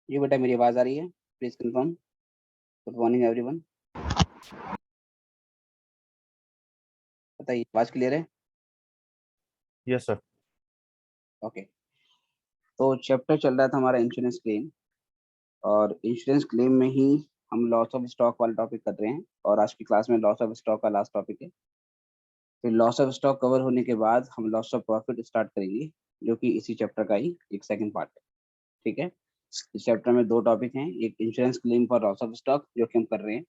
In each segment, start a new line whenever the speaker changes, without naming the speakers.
जी बेटा, मेरी आवाज आ रही है? Please confirm. Good morning everyone. बताइए, आवाज क्लियर है?
Yes sir.
ओके। तो चैप्टर चल रहा था हमारा इंश्योरेंस क्लेम, और इंश्योरेंस क्लेम में ही हम लॉस ऑफ स्टॉक वाला टॉपिक कर रहे हैं, और आज की क्लास में लॉस ऑफ स्टॉक का लास्ट टॉपिक है। फिर लॉस ऑफ स्टॉक कवर होने के बाद हम लॉस ऑफ प्रॉफिट स्टार्ट करेंगे, जो कि इसी चैप्टर का ही एक सेकंड पार्ट है। ठीक है। इस चैप्टर में दो टॉपिक हैं, एक insurance claim for loss of stock जो कि हम कर रहे हैं,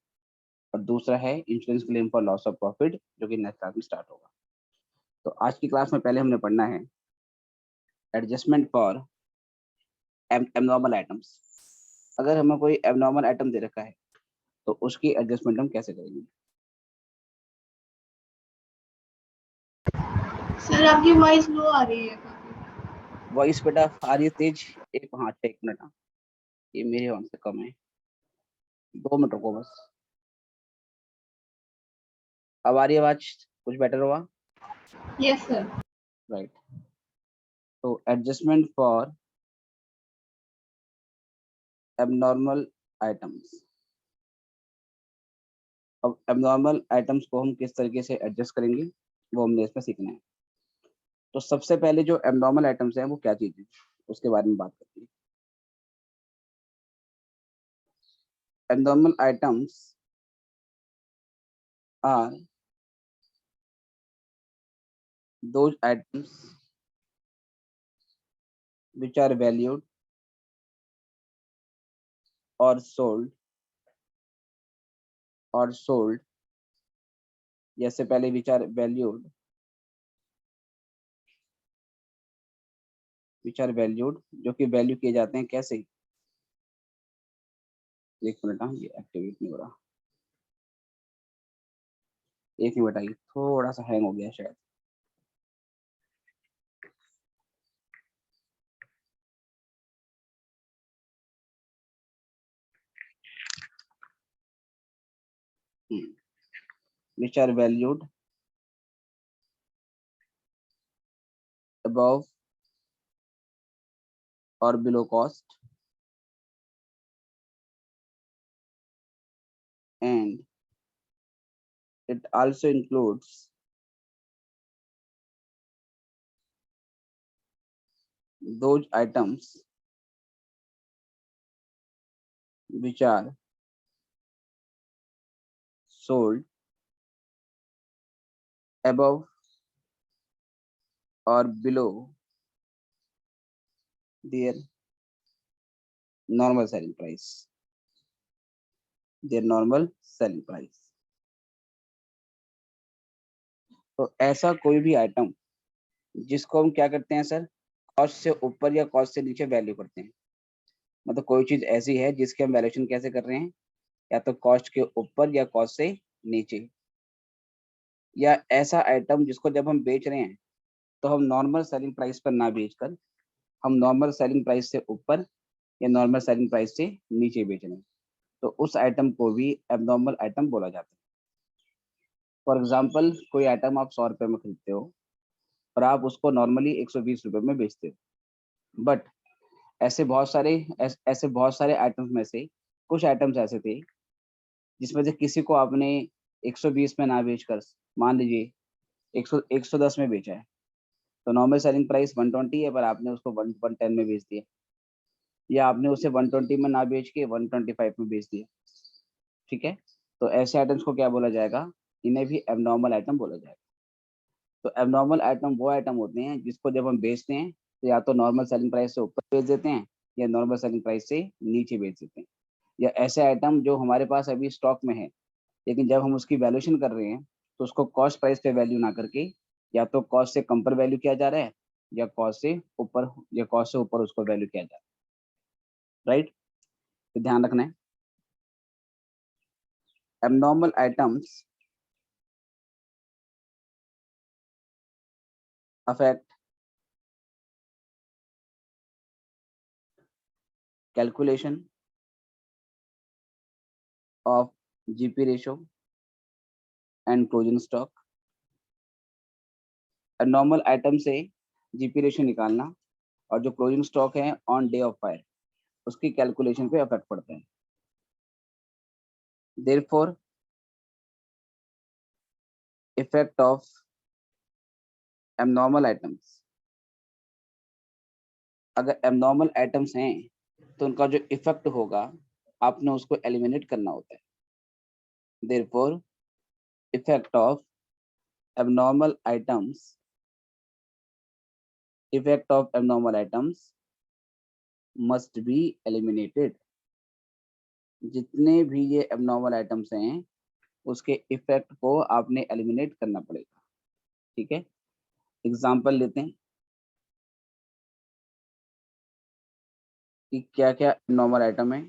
और दूसरा है insurance claim for loss of profit जो कि नेक्स्ट क्लास में स्टार्ट होगा। तो आज की क्लास में पहले हमने पढ़ना है एडजस्टमेंट फॉर एबनॉर्मल आइटम्स। अगर हमें कोई एबनॉर्मल आइटम दे रखा है तो उसकी एडजस्टमेंट हम कैसे करेंगे?
सर आपकी वॉइस लो आ रही है काफी।
वॉइस बेटा आ रही है तेज? एक, हाँ अच्छा, 1 मिनट। हाँ, ये मेरे वन से कम है। 2 मिनट रुको बस। अब आ रही है आवाज? कुछ बेटर हुआ?
Yes sir.
राइट। तो एडजस्टमेंट फॉर एबनॉर्मल आइटम्स। अब एबनॉर्मल आइटम्स को हम किस तरीके से एडजस्ट करेंगे वो हमने इसमें सीखना है। तो सबसे पहले जो एबनॉर्मल आइटम्स हैं वो क्या चीज़ है, उसके बारे में बात करते हैं। Abnormal items are those items which are valued or sold जैसे पहले which are valued जो कि वैल्यू किए जाते हैं कैसे? 1 मिनट। हाँ, ये एक्टिवेट नहीं हो रहा। 1 मिनट, आइए, थोड़ा सा हैंग हो गया शायद। which are valued above or below cost, and it also includes those items which are sold above or below their normal selling price. तो ऐसा कोई भी आइटम जिसको हम क्या करते हैं सर, कॉस्ट से ऊपर या कॉस्ट से नीचे वैल्यू करते हैं। मतलब कोई चीज ऐसी है जिसके हम वैल्यूएशन कैसे कर रहे हैं, या तो कॉस्ट के ऊपर या कॉस्ट से नीचे। या ऐसा आइटम जिसको जब हम बेच रहे हैं तो हम नॉर्मल सेलिंग प्राइस पर ना बेचकर हम नॉर्मल सेलिंग प्राइस से ऊपर या नॉर्मल सेलिंग प्राइस से नीचे बेच रहे हैं, तो उस आइटम को भी एबनॉर्मल आइटम बोला जाता है। फॉर एग्जाम्पल, कोई आइटम आप 100 रुपये में खरीदते हो और आप उसको नॉर्मली 120 रुपये में बेचते हो, बट ऐसे बहुत सारे आइटम्स में से कुछ आइटम्स ऐसे थे जिसमें से किसी को आपने 120 में ना बेचकर मान लीजिए 110 में बेचा है, तो नॉर्मल सेलिंग प्राइस 120 है, पर आपने उसको 110 में बेच दिया, या आपने उसे 120 में ना बेच के 125 में बेच दिया। ठीक है। तो ऐसे आइटम्स को क्या बोला जाएगा? इन्हें भी एबनॉर्मल आइटम बोला जाएगा। तो एबनॉर्मल आइटम वो आइटम होते हैं जिसको जब हम बेचते हैं तो या तो नॉर्मल सेलिंग प्राइस से ऊपर बेच देते हैं या नॉर्मल सेलिंग प्राइस से नीचे बेच देते हैं। या ऐसे आइटम जो हमारे पास अभी स्टॉक में है, लेकिन जब हम उसकी वैल्यूएशन कर रहे हैं तो उसको कॉस्ट प्राइस पे वैल्यू ना करके या तो कॉस्ट से कम पर वैल्यू किया जा रहा है, या कॉस्ट से ऊपर उसको वैल्यू किया जा रहा है। राइट। तो ध्यान रखना है, abnormal items affect calculation of GP ratio and closing stock. Abnormal item से जीपी रेशो निकालना और जो क्लोजिंग स्टॉक है ऑन डे ऑफ फायर, उसकी कैलकुलेशन पे इफेक्ट पड़ता है। Therefore effect of abnormal items, अगर एबनॉर्मल आइटम्स हैं तो उनका जो इफेक्ट होगा आपने उसको एलिमिनेट करना होता है। Therefore effect of abnormal items, effect of abnormal items must be eliminated. जितने भी ये एबनॉर्मल आइटम्स हैं उसके इफेक्ट को आपने एलिमिनेट करना पड़ेगा। ठीक है, एग्जांपल लेते हैं कि क्या क्या एबनॉर्मल आइटम है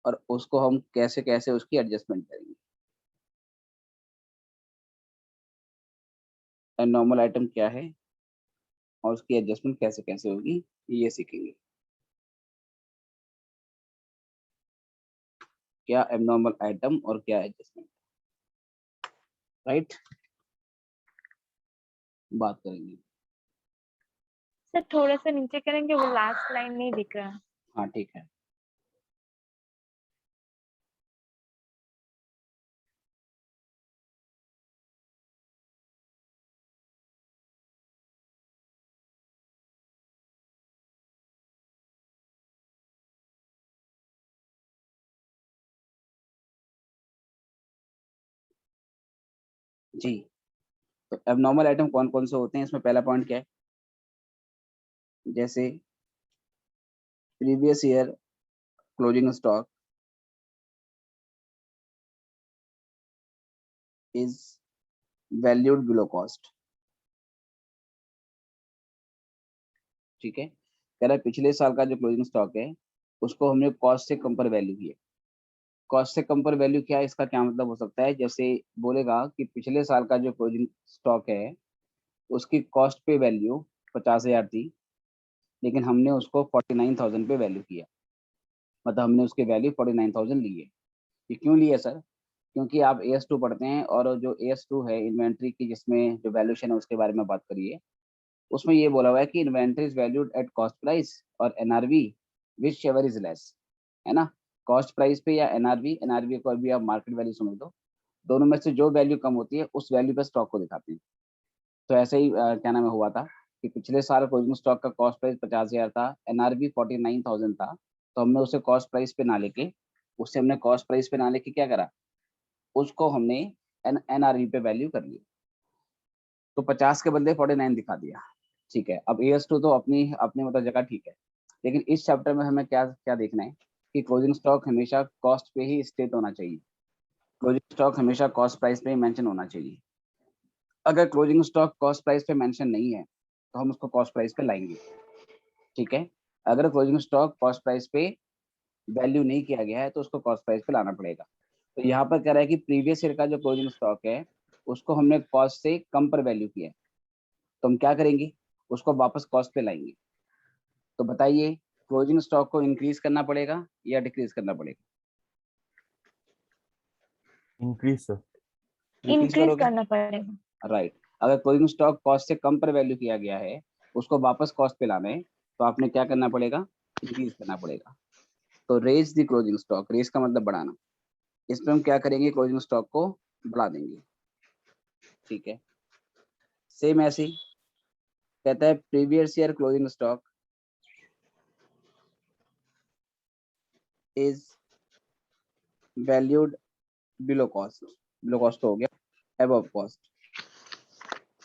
और उसको हम कैसे कैसे उसकी एडजस्टमेंट करेंगे। एबनॉर्मल आइटम क्या है और उसकी एडजस्टमेंट कैसे कैसे होगी, ये सीखेंगे। क्या एबनॉर्मल आइटम और क्या एडजस्टमेंट, राइट, बात करेंगे।
सर थोड़ा सा नीचे करेंगे, वो लास्ट लाइन नहीं दिख रहा।
हाँ ठीक है। जी, तो एबनॉर्मल आइटम कौन कौन से होते हैं, इसमें पहला पॉइंट क्या है, जैसे previous year closing stock is valued below cost. ठीक है, कह रहा है पिछले साल का जो क्लोजिंग स्टॉक है उसको हमने कॉस्ट से कम पर वैल्यू किया। कॉस्ट से कम पर वैल्यू क्या है, इसका क्या मतलब हो सकता है, जैसे बोलेगा कि पिछले साल का जो क्लोजिंग स्टॉक है उसकी कॉस्ट पे वैल्यू 50,000 थी, लेकिन हमने उसको 49,000 पे वैल्यू किया, मतलब हमने उसकी वैल्यू 49,000 ली है। ये क्यों ली है सर, क्योंकि आप AS2 पढ़ते हैं और जो AS2 है इन्वेंट्री की, जिसमें जो वैल्यूएशन है उसके बारे में बात करिए, उसमें ये बोला हुआ है कि inventory is valued at cost price और NRV which ever is less, है ना। कॉस्ट प्राइस पे या NRV को भी आप मार्केट वैल्यू समझ लो, दोनों में से जो वैल्यू कम होती है उस वैल्यू पे स्टॉक को दिखाते हैं। तो ऐसे ही क्या नाम है हुआ था कि पिछले साल क्लोजिंग स्टॉक का कॉस्ट प्राइस 50,000 था, NRV 49,000 था, तो हमने उसे कॉस्ट प्राइस पे ना लेके, उससे हमने कॉस्ट प्राइस पे ना लेके क्या करा, उसको हमने NRV पे वैल्यू कर लिया, तो 50 के बदले 49 दिखा दिया। ठीक है, अब AS2 तो अपनी अपनी मतलब जगह ठीक है, लेकिन इस चैप्टर में हमें क्या क्या देखना है कि क्लोजिंग स्टॉक हमेशा कॉस्ट पे ही स्टेट होना चाहिए, क्लोजिंग स्टॉक हमेशा कॉस्ट प्राइस पे ही मेंशन होना चाहिए। अगर क्लोजिंग स्टॉक कॉस्ट प्राइस पे मेंशन नहीं है तो हम उसको कॉस्ट प्राइस पे लाएंगे। ठीक है, अगर क्लोजिंग स्टॉक कॉस्ट प्राइस पे वैल्यू नहीं किया गया है तो उसको कॉस्ट प्राइस पे लाना पड़ेगा। तो यहाँ पर कह रहा है कि प्रीवियस ईयर का जो क्लोजिंग स्टॉक है उसको हमने कॉस्ट से कम पर वैल्यू किया है, तो हम क्या करेंगे, उसको वापस कॉस्ट पे लाएंगे। तो बताइए क्लोजिंग स्टॉक को इंक्रीज करना पड़ेगा या डिक्रीज करना पड़ेगा,
इंक्रीज सर।
इंक्रीज
इंक्रीज
करोगे,
करना पड़ेगा।
राइट। अगर क्लोजिंग स्टॉक कॉस्ट से कम पर वैल्यू किया गया है, उसको वापस कॉस्ट पे लाना है, तो आपने क्या करना पड़ेगा, इंक्रीज करना पड़ेगा। तो raise the closing stock, raise का मतलब बढ़ाना, इसमें हम क्या करेंगे, क्लोजिंग स्टॉक को बढ़ा देंगे। ठीक है, सेम ऐसे ही कहता है previous year closing stock is valued below cost, below cost हो गया अबव कॉस्ट।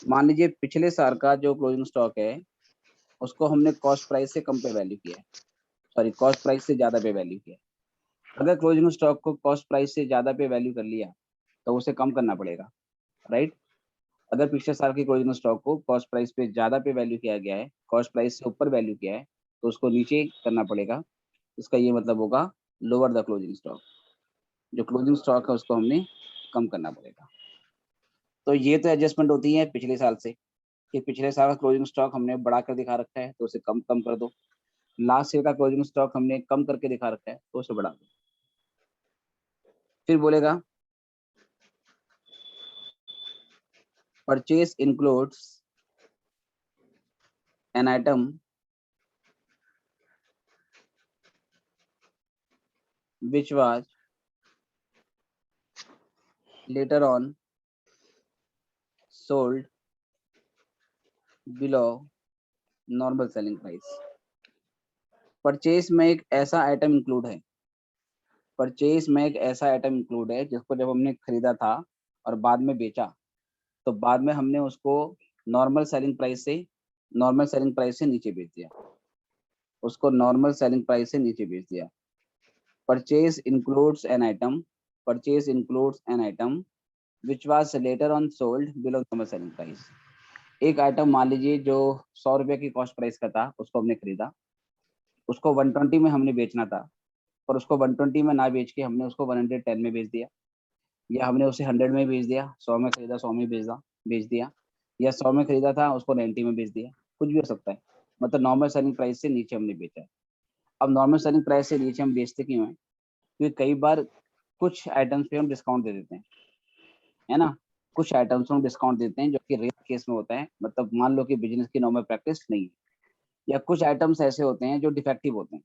मान लीजिए पिछले साल का जो क्लोजिंग स्टॉक है उसको हमने कॉस्ट प्राइस से कम पे वैल्यू किया है, सॉरी कॉस्ट प्राइस से ज्यादा पे वैल्यू किया है। अगर क्लोजिंग स्टॉक को कॉस्ट प्राइस से ज्यादा पे वैल्यू कर लिया तो उसे कम करना पड़ेगा, राइट। अगर पिछले साल की क्लोजिंग स्टॉक को कॉस्ट प्राइस पे ज्यादा पे वैल्यू किया गया है, कॉस्ट प्राइस से ऊपर वैल्यू किया है, तो उसको नीचे करना पड़ेगा। इसका ये मतलब होगा लोअर द क्लोजिंग स्टॉक, जो क्लोजिंग स्टॉक है उसको हमने कम करना पड़ेगा। तो ये तो एडजस्टमेंट होती है पिछले साल से कि पिछले साल का क्लोजिंग स्टॉक हमने बढ़ा कर दिखा रखा है तो उसे कम कम कर दो, लास्ट ईयर का क्लोजिंग स्टॉक हमने कम करके दिखा रखा है तो उसे बढ़ा दो। फिर बोलेगा purchase includes an item which was later on sold below normal selling price. Purchase में एक ऐसा आइटम इंक्लूड है, परचेज में एक ऐसा आइटम इंक्लूड है जिसको जब हमने खरीदा था और बाद में बेचा तो बाद में हमने उसको नॉर्मल सेलिंग प्राइस से नीचे बेच दिया, उसको नॉर्मल सेलिंग प्राइस से नीचे बेच दिया। Purchase includes an item, purchase includes an item which was later on sold below normal selling price. एक आइटम मान लीजिए जो 100 रुपये की कॉस्ट प्राइस का था, उसको हमने खरीदा, उसको 120 में हमने बेचना था, पर उसको 120 में ना बेच के हमने उसको 110 में बेच दिया, या हमने उसे 100 में बेच दिया, 100 में खरीदा 100 में बेच दिया, या 100 में खरीदा था उसको 90 में बेच दिया, कुछ भी हो सकता है। मतलब नॉर्मल सेलिंग प्राइस से नीचे हमने बेचा है। अब नॉर्मल सेलिंग प्राइस से नीचे हम बेचते क्यों हैं? क्योंकि कई बार कुछ आइटम्स पे हम डिस्काउंट दे देते हैं, है ना, कुछ आइटम्स में डिस्काउंट देते हैं जो कि रेयर केस में होता है। मतलब मान लो कि बिजनेस की नॉर्मल प्रैक्टिस नहीं है, या कुछ आइटम्स ऐसे होते हैं जो डिफेक्टिव होते हैं,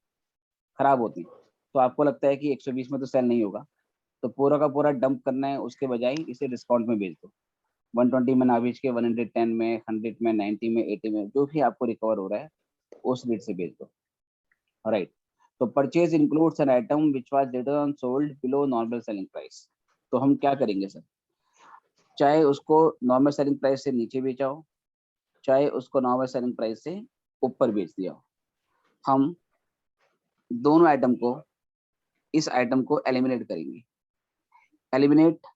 खराब होते हैं, तो आपको लगता है कि 120 में तो सेल नहीं होगा, तो पूरा का पूरा डंप करना है, उसके बजाय इसे डिस्काउंट में बेच दो। 120 में ना बेच के 110 में, 100 में, 90 में, 80 में, जो भी आपको रिकवर हो रहा है उस रेट से बेच दो। राइट। तो purchase includes an item which was later on sold below normal selling price. तो हम क्या करेंगे सर, चाहे उसको नॉर्मल सेलिंग प्राइस से नीचे बेचा हो, चाहे उसको नॉर्मल सेलिंग प्राइस से ऊपर बेच दिया हो, हम दोनों आइटम को, इस आइटम को एलिमिनेट करेंगे। Eliminate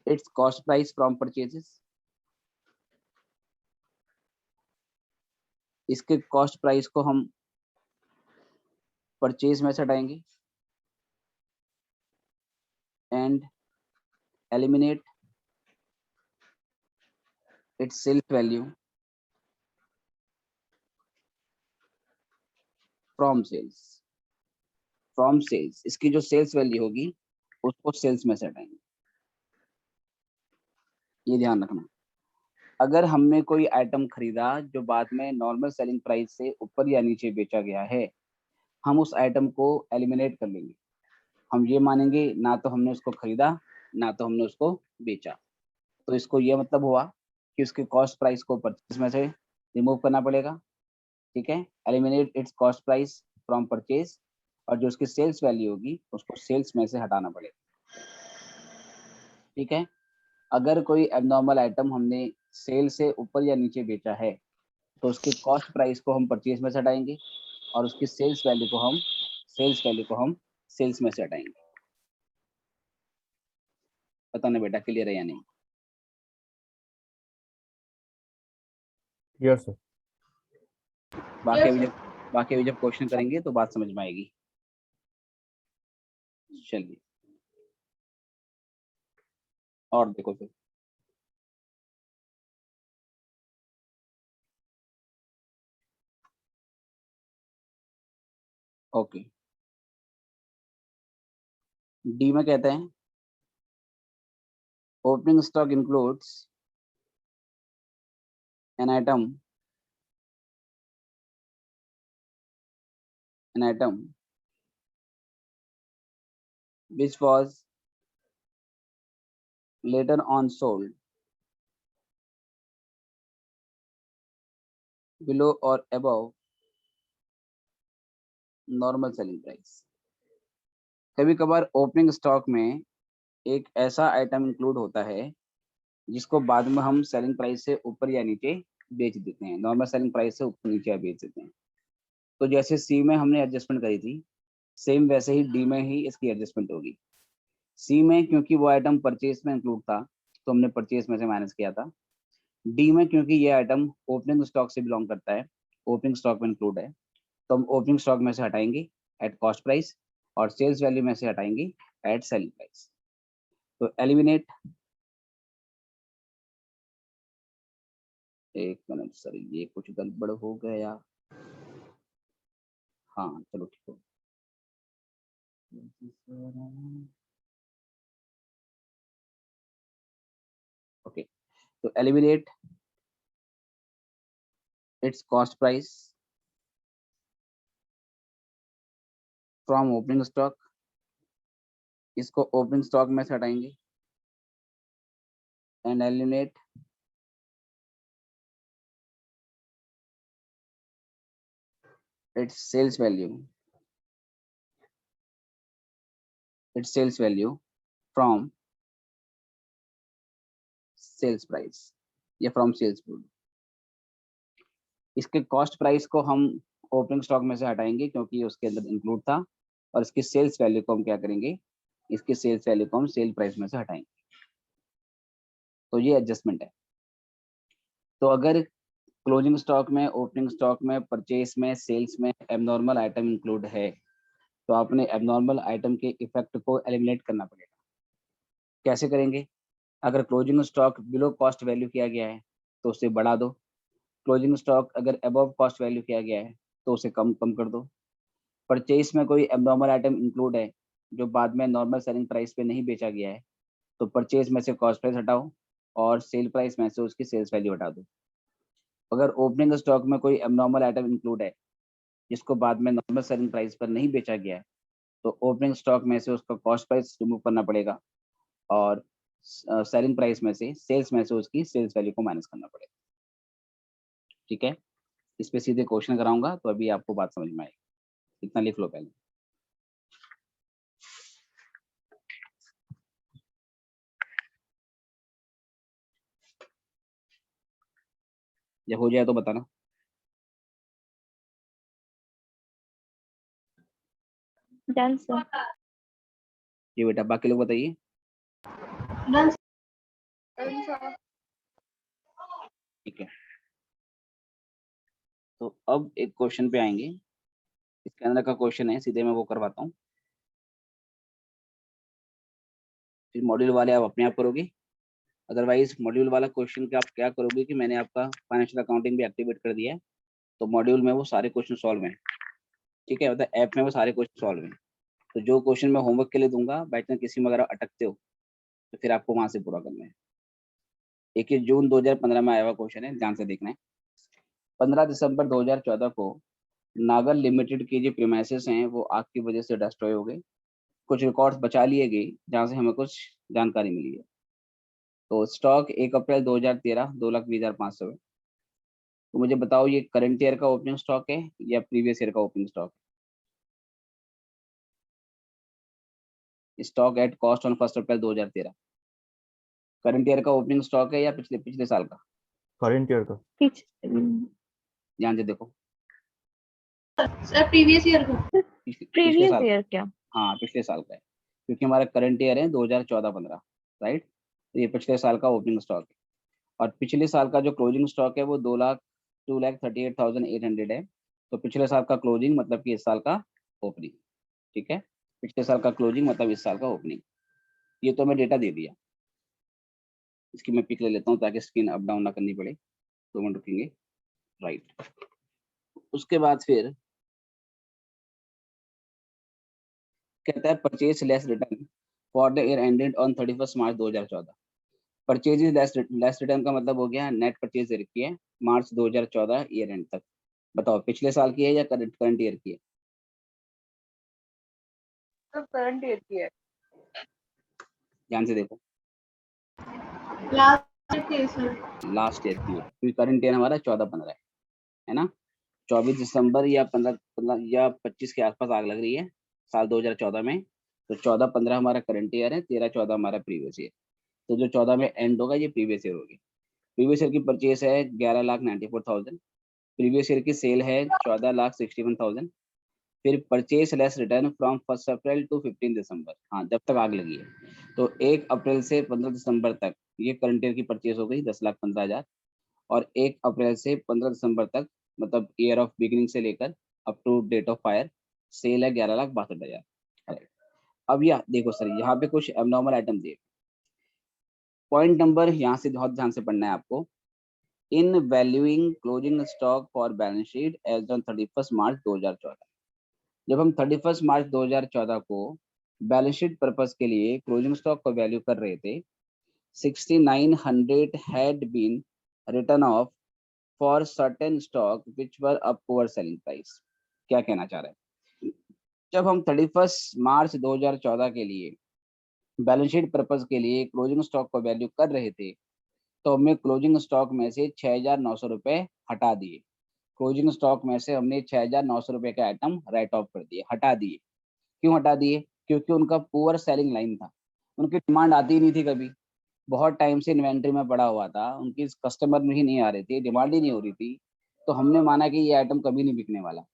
its cost price from purchases, इसके कॉस्ट प्राइस को हम परचेज में से हटाएंगे। And eliminate its sales value from sales, from sales, इसकी जो सेल्स वैल्यू होगी उसको सेल्स में से हटाएंगे। ये ध्यान रखना, अगर हमने कोई आइटम खरीदा जो बाद में नॉर्मल सेलिंग प्राइस से ऊपर या नीचे बेचा गया है, हम उस आइटम को एलिमिनेट कर लेंगे। हम ये मानेंगे ना तो हमने उसको खरीदा, ना तो हमने उसको बेचा। तो इसको ये मतलब हुआ कि उसके कॉस्ट प्राइस को परचेज में से रिमूव करना पड़ेगा। ठीक है, eliminate its cost price from purchase, और जो उसकी सेल्स वैल्यू होगी उसको सेल्स में से हटाना पड़ेगा। ठीक है, अगर कोई एबनॉर्मल आइटम हमने सेल से ऊपर या नीचे बेचा है तो उसके कॉस्ट प्राइस को हम परचेज में से हटाएंगे, और उसकी सेल्स वैल्यू को हम सेल्स में से हटाएंगे। पता नहीं बेटा क्लियर है या नहीं?
Yes, sir.
बाकी
Yes,
अभी
sir.
जब बाकी अभी जब क्वेश्चन करेंगे तो बात समझ में आएगी। चलिए और देखो फिर। ओके, डी में कहते हैं opening stock includes an item which was later on sold below or above normal selling price। कभी कभार ओपनिंग स्टॉक में एक ऐसा आइटम इंक्लूड होता है जिसको बाद में हम सेलिंग प्राइस से ऊपर या नीचे बेच देते हैं, नॉर्मल सेलिंग प्राइस से ऊपर नीचे या बेच देते हैं। तो जैसे सी में हमने एडजस्टमेंट करी थी, सेम वैसे ही डी में ही इसकी एडजस्टमेंट होगी। सी में क्योंकि वो आइटम परचेज में इंक्लूड था तो हमने परचेज में से माइनस किया था। डी में क्योंकि ये आइटम ओपनिंग स्टॉक से बिलोंग करता है, ओपनिंग स्टॉक में इंक्लूड है, तो हम ओपनिंग स्टॉक में से हटाएंगे एट कॉस्ट प्राइस, और सेल्स वैल्यू में से हटाएंगे एट सेलिंग प्राइस। तो एलिमिनेट, एक मिनट सर ये कुछ गड़बड़ हो गया। हाँ चलो ठीक हो। ओके, तो eliminate its cost price from opening stock, इसको ओपनिंग स्टॉक में से हटाएंगे, and eliminate its sales value from sales price या फ्रॉम सेल्स गुड। इसके कॉस्ट प्राइस को हम ओपनिंग स्टॉक में से हटाएंगे क्योंकि उसके अंदर इंक्लूड था, और इसकी सेल्स वैल्यू को हम क्या करेंगे, इसकी सेल्स वैल्यू को हम सेल प्राइस में से हटाएंगे। तो ये एडजस्टमेंट है। तो अगर क्लोजिंग स्टॉक में, ओपनिंग स्टॉक में, परचेस में, सेल्स में एबनॉर्मल आइटम इंक्लूड है तो आपने एबनॉर्मल आइटम के इफेक्ट को एलिमिनेट करना पड़ेगा। कैसे करेंगे? अगर closing stock below cost value किया गया है तो उसे बढ़ा दो, क्लोजिंग स्टॉक अगर अबव कॉस्ट वैल्यू किया गया है तो उसे कम कर दो। परचेस में कोई एबनॉर्मल आइटम इंक्लूड है जो बाद में नॉर्मल सेलिंग प्राइस पे नहीं बेचा गया है तो परचेस में से कॉस्ट प्राइस हटाओ और सेल प्राइस में से उसकी सेल्स वैल्यू हटा दो। अगर ओपनिंग स्टॉक में कोई एबनॉर्मल आइटम इंक्लूड है जिसको बाद में नॉर्मल सेलिंग प्राइस पर नहीं बेचा गया है तो ओपनिंग स्टॉक में से उसका कॉस्ट प्राइस रिमूव करना पड़ेगा और सेलिंग प्राइस में से, सेल्स में से उसकी सेल्स वैल्यू को माइनस करना पड़ेगा। ठीक है, इस पे सीधे क्वेश्चन कराऊंगा तो अभी आपको बात समझ में आएगी। इतना लिख लो पहले। जब हो जाए तो बताना।
Done sir.
जी बेटा, बाकी लोग बताइए।
डन
ठीक है, तो अब एक क्वेश्चन पे आएंगे। इसके अंदर का क्वेश्चन है, सीधे मैं वो करवाता हूँ, फिर मॉड्यूल वाले आप अपने आप करोगे। अदरवाइज मॉड्यूल वाला क्वेश्चन का आप क्या करोगे कि मैंने आपका फाइनेंशियल अकाउंटिंग भी एक्टिवेट कर दिया है तो मॉड्यूल में वो सारे क्वेश्चन सॉल्व हैं। ठीक है, मतलब ऐप में वो सारे क्वेश्चन सॉल्व हैं। तो जो क्वेश्चन मैं होमवर्क के लिए दूंगा, बाई चांस किसी में अगर आप अटकते हो तो फिर आपको वहां से पूरा करना है। 21 जून 2015 में आया हुआ क्वेश्चन है, ध्यान से देखना है। 15 दिसंबर 2014 को नागर लिमिटेड के जो प्रीमाइसेस हैं वो आग की वजह से डिस्ट्रॉय हो गए। कुछ रिकॉर्ड्स बचा लिए गए जहां से हमें कुछ जानकारी मिली है। तो स्टॉक 1 अप्रैल 2013 2,20,500 है। तो मुझे बताओ ये करंट ईयर का ओपनिंग स्टॉक है या प्रीवियस ईयर का ओपनिंग स्टॉक है? Stock at cost on 1 April 2013 current year का ओपनिंग स्टॉक है या पिछले साल का?
करंट ईयर का।
ध्यान से देखो।
सर प्रीवियस ईयर का।
पिछले
प्रीवियस
साल,
ईयर क्या?
हाँ पिछले साल का है क्योंकि हमारा करंट ईयर है 2014-15, राइट। तो ये पिछले साल का ओपनिंग स्टॉक है और पिछले साल का जो क्लोजिंग स्टॉक है वो 2,38,800 है। तो पिछले साल का क्लोजिंग मतलब कि इस साल का ओपनिंग। ठीक है, पिछले साल का क्लोजिंग मतलब इस साल का ओपनिंग। ये तो मैं डेटा दे दिया, इसकी मैं पिक ले लेता हूँ ताकि स्क्रीन अप डाउन ना करनी पड़े। 2 मिनट रुकेंगे, राइट। उसके बाद फिर कहता है purchase less return for the year ended on 31 March 2014। Purchase less return का मतलब हो गया नेट परचेज की है मार्च 2014 ईयर एंड तक। बताओ पिछले साल की है या करंट ईयर की है?
करंट ईयर की है।
ध्यान से देखो,
last year sir.
Last year की है क्योंकि करंट ईयर हमारा 14-15 है ना। 24 दिसंबर या 15 या 25 के आसपास आग लग रही है साल 2014 में। तो 14-15 हमारा करंट ईयर है, 13-14 हमारा प्रीवियस ईयर। तो जो 14 में एंड होगा ये प्रीवियस ईयर होगी। प्रीवियस ईयर की परचेस है 11,94,000। प्रीवियस ईयर की सेल है 14,61,000। फिर purchase less return from 1 April to 15 December, हाँ जब तक आग लगी है। तो 1 अप्रैल से 15 दिसंबर तक ये करंट ईयर की परचेस हो गई 10,15,000। और 1 अप्रैल से 15 दिसंबर तक मतलब ईयर ऑफ बिगिनिंग से लेकर up to date of fire sale है 11,62,000। अब यह देखो सर, यहाँ पे कुछ एबनॉर्मल आइटम दिए। पॉइंट नंबर यहाँ से बहुत ध्यान से पढ़ना है आपको। In valuing closing stock for balance sheet as on 31 March 2014। जब हम 31 मार्च 2014 को बैलेंस शीट पर्पस के लिए क्लोजिंग स्टॉक को वैल्यू कर रहे थे, 6900 had been return off for certain stock which were a poor selling price. क्या कहना चाह रहे हैं, जब हम 31 मार्च 2014 के लिए बैलेंस शीट पर्पज के लिए क्लोजिंग स्टॉक को वैल्यू कर रहे थे, तो हमने क्लोजिंग स्टॉक में से 6,900 रुपए हटा दिए। क्लोजिंग स्टॉक में से हमने 6,900 रुपए के आइटम राइट ऑफ कर दिए, हटा दिए। क्यों हटा दिए? क्योंकि उनका पुअर सेलिंग लाइन था, उनकी डिमांड आती ही नहीं थी कभी, बहुत टाइम से इन्वेंट्री में पड़ा हुआ था, उनकी कस्टमर ही नहीं आ रही थी, डिमांड ही नहीं हो रही थी। तो हमने माना कि ये आइटम कभी नहीं बिकने वाला।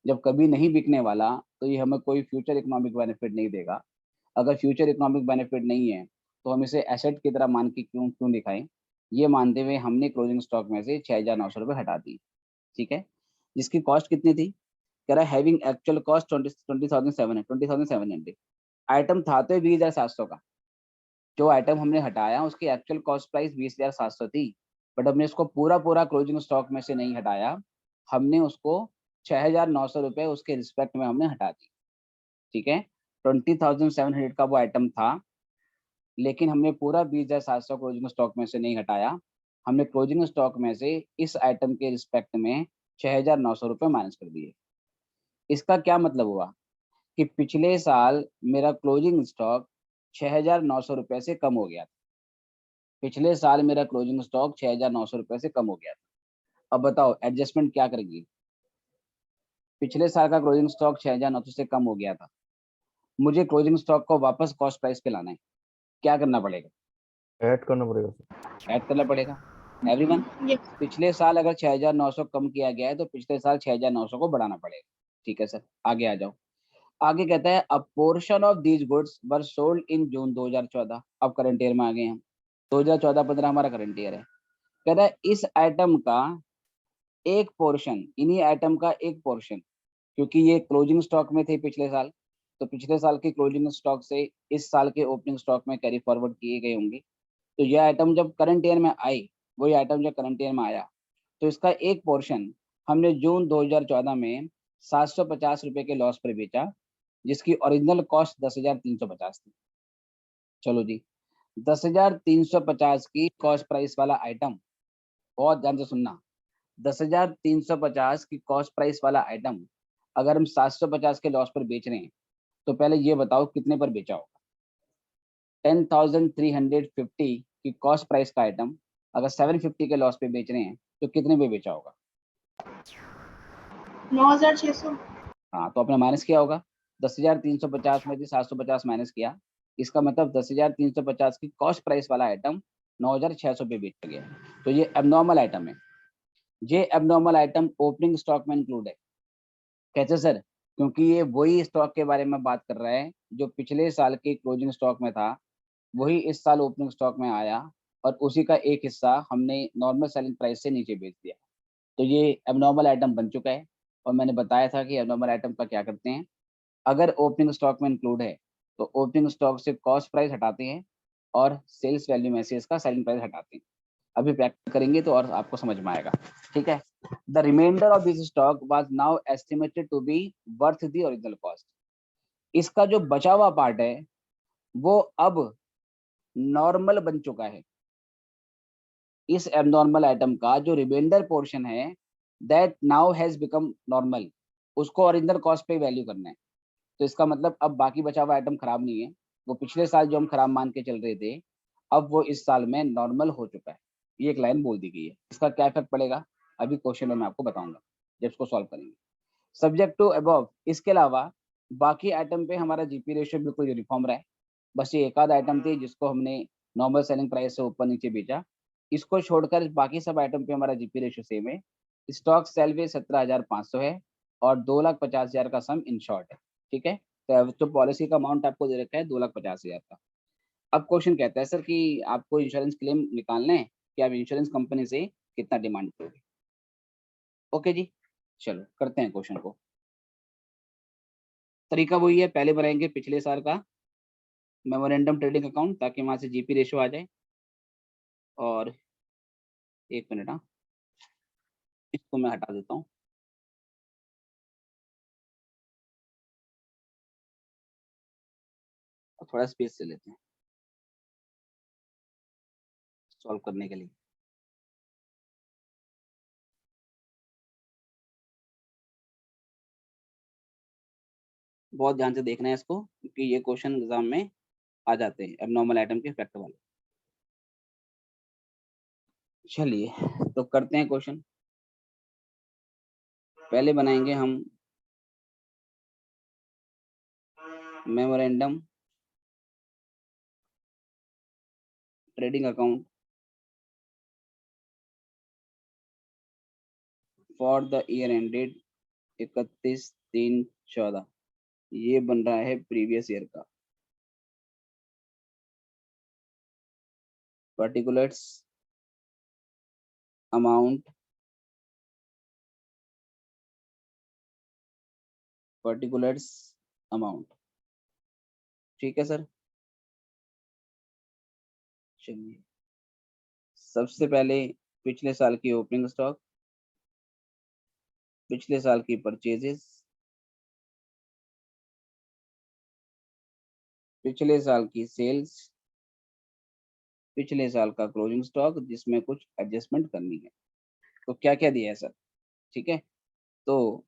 जब कभी नहीं बिकने वाला तो ये हमें कोई फ्यूचर इकोनॉमिक बेनिफिट नहीं देगा। अगर फ्यूचर इकोनॉमिक बेनिफिट नहीं है तो हम इसे एसेट की तरह मान के क्यों क्यों दिखाएं। ये मानते हुए हमने क्लोजिंग स्टॉक में से 6,900 रुपये हटा दी। ठीक है, जिसकी कॉस्ट कितनी थी? कह रहा है हैविंग एक्चुअल कॉस्ट 20,700। आइटम था तो 20,700 का। जो आइटम हमने हटाया उसकी एक्चुअल कॉस्ट प्राइस 20,700 थी, बट हमने उसको पूरा पूरा क्लोजिंग स्टॉक में से नहीं हटाया, हमने उसको 6,900 रुपये उसके रिस्पेक्ट में हमने हटा दी। ठीक है, 20,700 का वो आइटम था, लेकिन हमने पूरा 20,700 क्लोजिंग स्टॉक में से नहीं हटाया, हमने क्लोजिंग स्टॉक में से इस आइटम के रिस्पेक्ट में 6,900 रुपये माइनस कर दिए। इसका क्या मतलब हुआ कि पिछले साल मेरा क्लोजिंग स्टॉक 6,900 रुपये से कम हो गया था। पिछले साल मेरा क्लोजिंग स्टॉक 6,900 रुपये से कम हो गया था। अब बताओ एडजस्टमेंट क्या करेगी? पिछले साल का क्लोजिंग स्टॉक 6,900 से कम हो गया था, मुझे क्लोजिंग स्टॉक को वापस कॉस्ट प्राइस पे लाना है। क्या करना पड़ेगा?
ऐड करना पड़ेगा सर।
ऐड करना पड़ेगा। Everyone,
Yes.
पिछले साल अगर 6,900 कम किया गया है तो पिछले साल 6,900 को बढ़ाना पड़ेगा। ठीक है सर, आगे आ जाओ। आगे कहता है a portion of these goods were sold in June 2014। अब करंट ईयर में आ गए हम, 2014-15 हमारा करंट ईयर है। कह रहा है इस आइटम का एक पोर्शन, इन्हीं आइटम का एक पोर्शन, क्योंकि ये क्लोजिंग स्टॉक में थे पिछले साल, तो पिछले साल के क्लोजिंग स्टॉक से इस साल के ओपनिंग स्टॉक में कैरी फॉरवर्ड किए गए होंगे। तो ये आइटम जब करंट ईयर में आई, वही आइटम जब करंट ईयर में आया, तो इसका एक पोर्शन हमने जून 2014 में 750 रुपए के लॉस पर बेचा, जिसकी ओरिजिनल कॉस्ट 10,350 थी। चलो जी, 10,350 की कॉस्ट प्राइस वाला आइटम, बहुत ध्यान से सुनना, 10,350 की कॉस्ट प्राइस वाला आइटम अगर हम 750 के लॉस पर बेच रहे हैं, तो पहले ये बताओ कितने पर बेचा होगा? 10,350 की कॉस्ट प्राइस का आइटम अगर 750 के लॉस पे बेच रहे हैं तो कितने पे बेचा होगा?
9,600।
हाँ, तो आपने माइनस किया होगा, 10,350 में से 750 माइनस किया, इसका मतलब 10,350 की कॉस्ट प्राइस वाला आइटम 9,600 पे बेचा गया। तो ये एबनॉर्मल आइटम है। ये एबनॉर्मल आइटम ओपनिंग स्टॉक में इंक्लूड है। कैसे सर? क्योंकि ये वही स्टॉक के बारे में बात कर रहा है जो पिछले साल के क्लोजिंग स्टॉक में था, वही इस साल ओपनिंग स्टॉक में आया, और उसी का एक हिस्सा हमने नॉर्मल सेलिंग प्राइस से नीचे बेच दिया। तो ये एबनॉर्मल आइटम बन चुका है, और मैंने बताया था कि एबनॉर्मल आइटम का क्या करते हैं, अगर ओपनिंग स्टॉक में इंक्लूड है तो ओपनिंग स्टॉक से कॉस्ट प्राइस हटाते हैं और सेल्स वैल्यू में से इसका सेलिंग प्राइस हटाते हैं। अभी प्रैक्टिस करेंगे तो और आपको समझ में आएगा। ठीक है, the reminder of this stock was now estimated to be worth the original cost. इसका जो बचा हुआ पार्ट है वो अब नॉर्मल बन चुका है। इस एबनॉर्मल आइटम का जो रिमाइंडर पोर्शन है that now has become normal, उसको ओरिजिनल कॉस्ट पे वैल्यू करना है। तो इसका मतलब अब बाकी बचा हुआ आइटम खराब नहीं है, वो पिछले साल जो हम खराब मान के चल रहे थे, अब वो इस साल में नॉर्मल हो चुका है। ये एक लाइन बोल दी गई है। इसका क्या इफेक्ट पड़ेगा अभी क्वेश्चन में मैं आपको बताऊंगा जब इसको सॉल्व करेंगे। सब्जेक्ट टू अबव, इसके अलावा बाकी आइटम पे हमारा जीपी रेशियो बिल्कुल यूनिफॉर्म रहा है। बस ये एक आध आइटम थी जिसको हमने नॉर्मल सेलिंग प्राइस से ऊपर नीचे बेचा, इसको छोड़कर बाकी सब आइटम पे हमारा जीपी रेशियो सेम है। स्टॉक सेल 17,500 है और 2,50,000 का सम इन शॉर्ट है। ठीक है, तो पॉलिसी का अमाउंट आपको दे रखा है 2,50,000 का। अब क्वेश्चन कहता है सर कि आपको इंश्योरेंस क्लेम निकालना है कि आप इंश्योरेंस कंपनी से कितना डिमांड करोगे। ओके जी, चलो करते हैं क्वेश्चन को। तरीका वही है, पहले बनाएंगे पिछले साल का मेमोरेंडम ट्रेडिंग अकाउंट ताकि वहां से जीपी रेशियो आ जाए। और एक मिनट, हाँ, इसको मैं हटा देता हूँ। थोड़ा स्पेस से लेते हैं सॉल्व करने के लिए। बहुत ध्यान से देखना है इसको, क्योंकि ये क्वेश्चन एग्जाम में आ जाते हैं एबनॉर्मल आइटम के फैक्टर वाले। चलिए तो करते हैं क्वेश्चन। पहले बनाएंगे हम memorandum trading account for the year ended 31/3/14। ये बन रहा है प्रीवियस ईयर का। पर्टिकुलर्स अमाउंट, पर्टिकुलर्स अमाउंट, ठीक है सर। चलिए सबसे पहले पिछले साल की ओपनिंग स्टॉक, पिछले साल की परचेजेस, पिछले साल की सेल्स, पिछले साल का क्लोजिंग स्टॉक जिसमें कुछ एडजस्टमेंट करनी है। तो क्या क्या दिया है सर, ठीक है। तो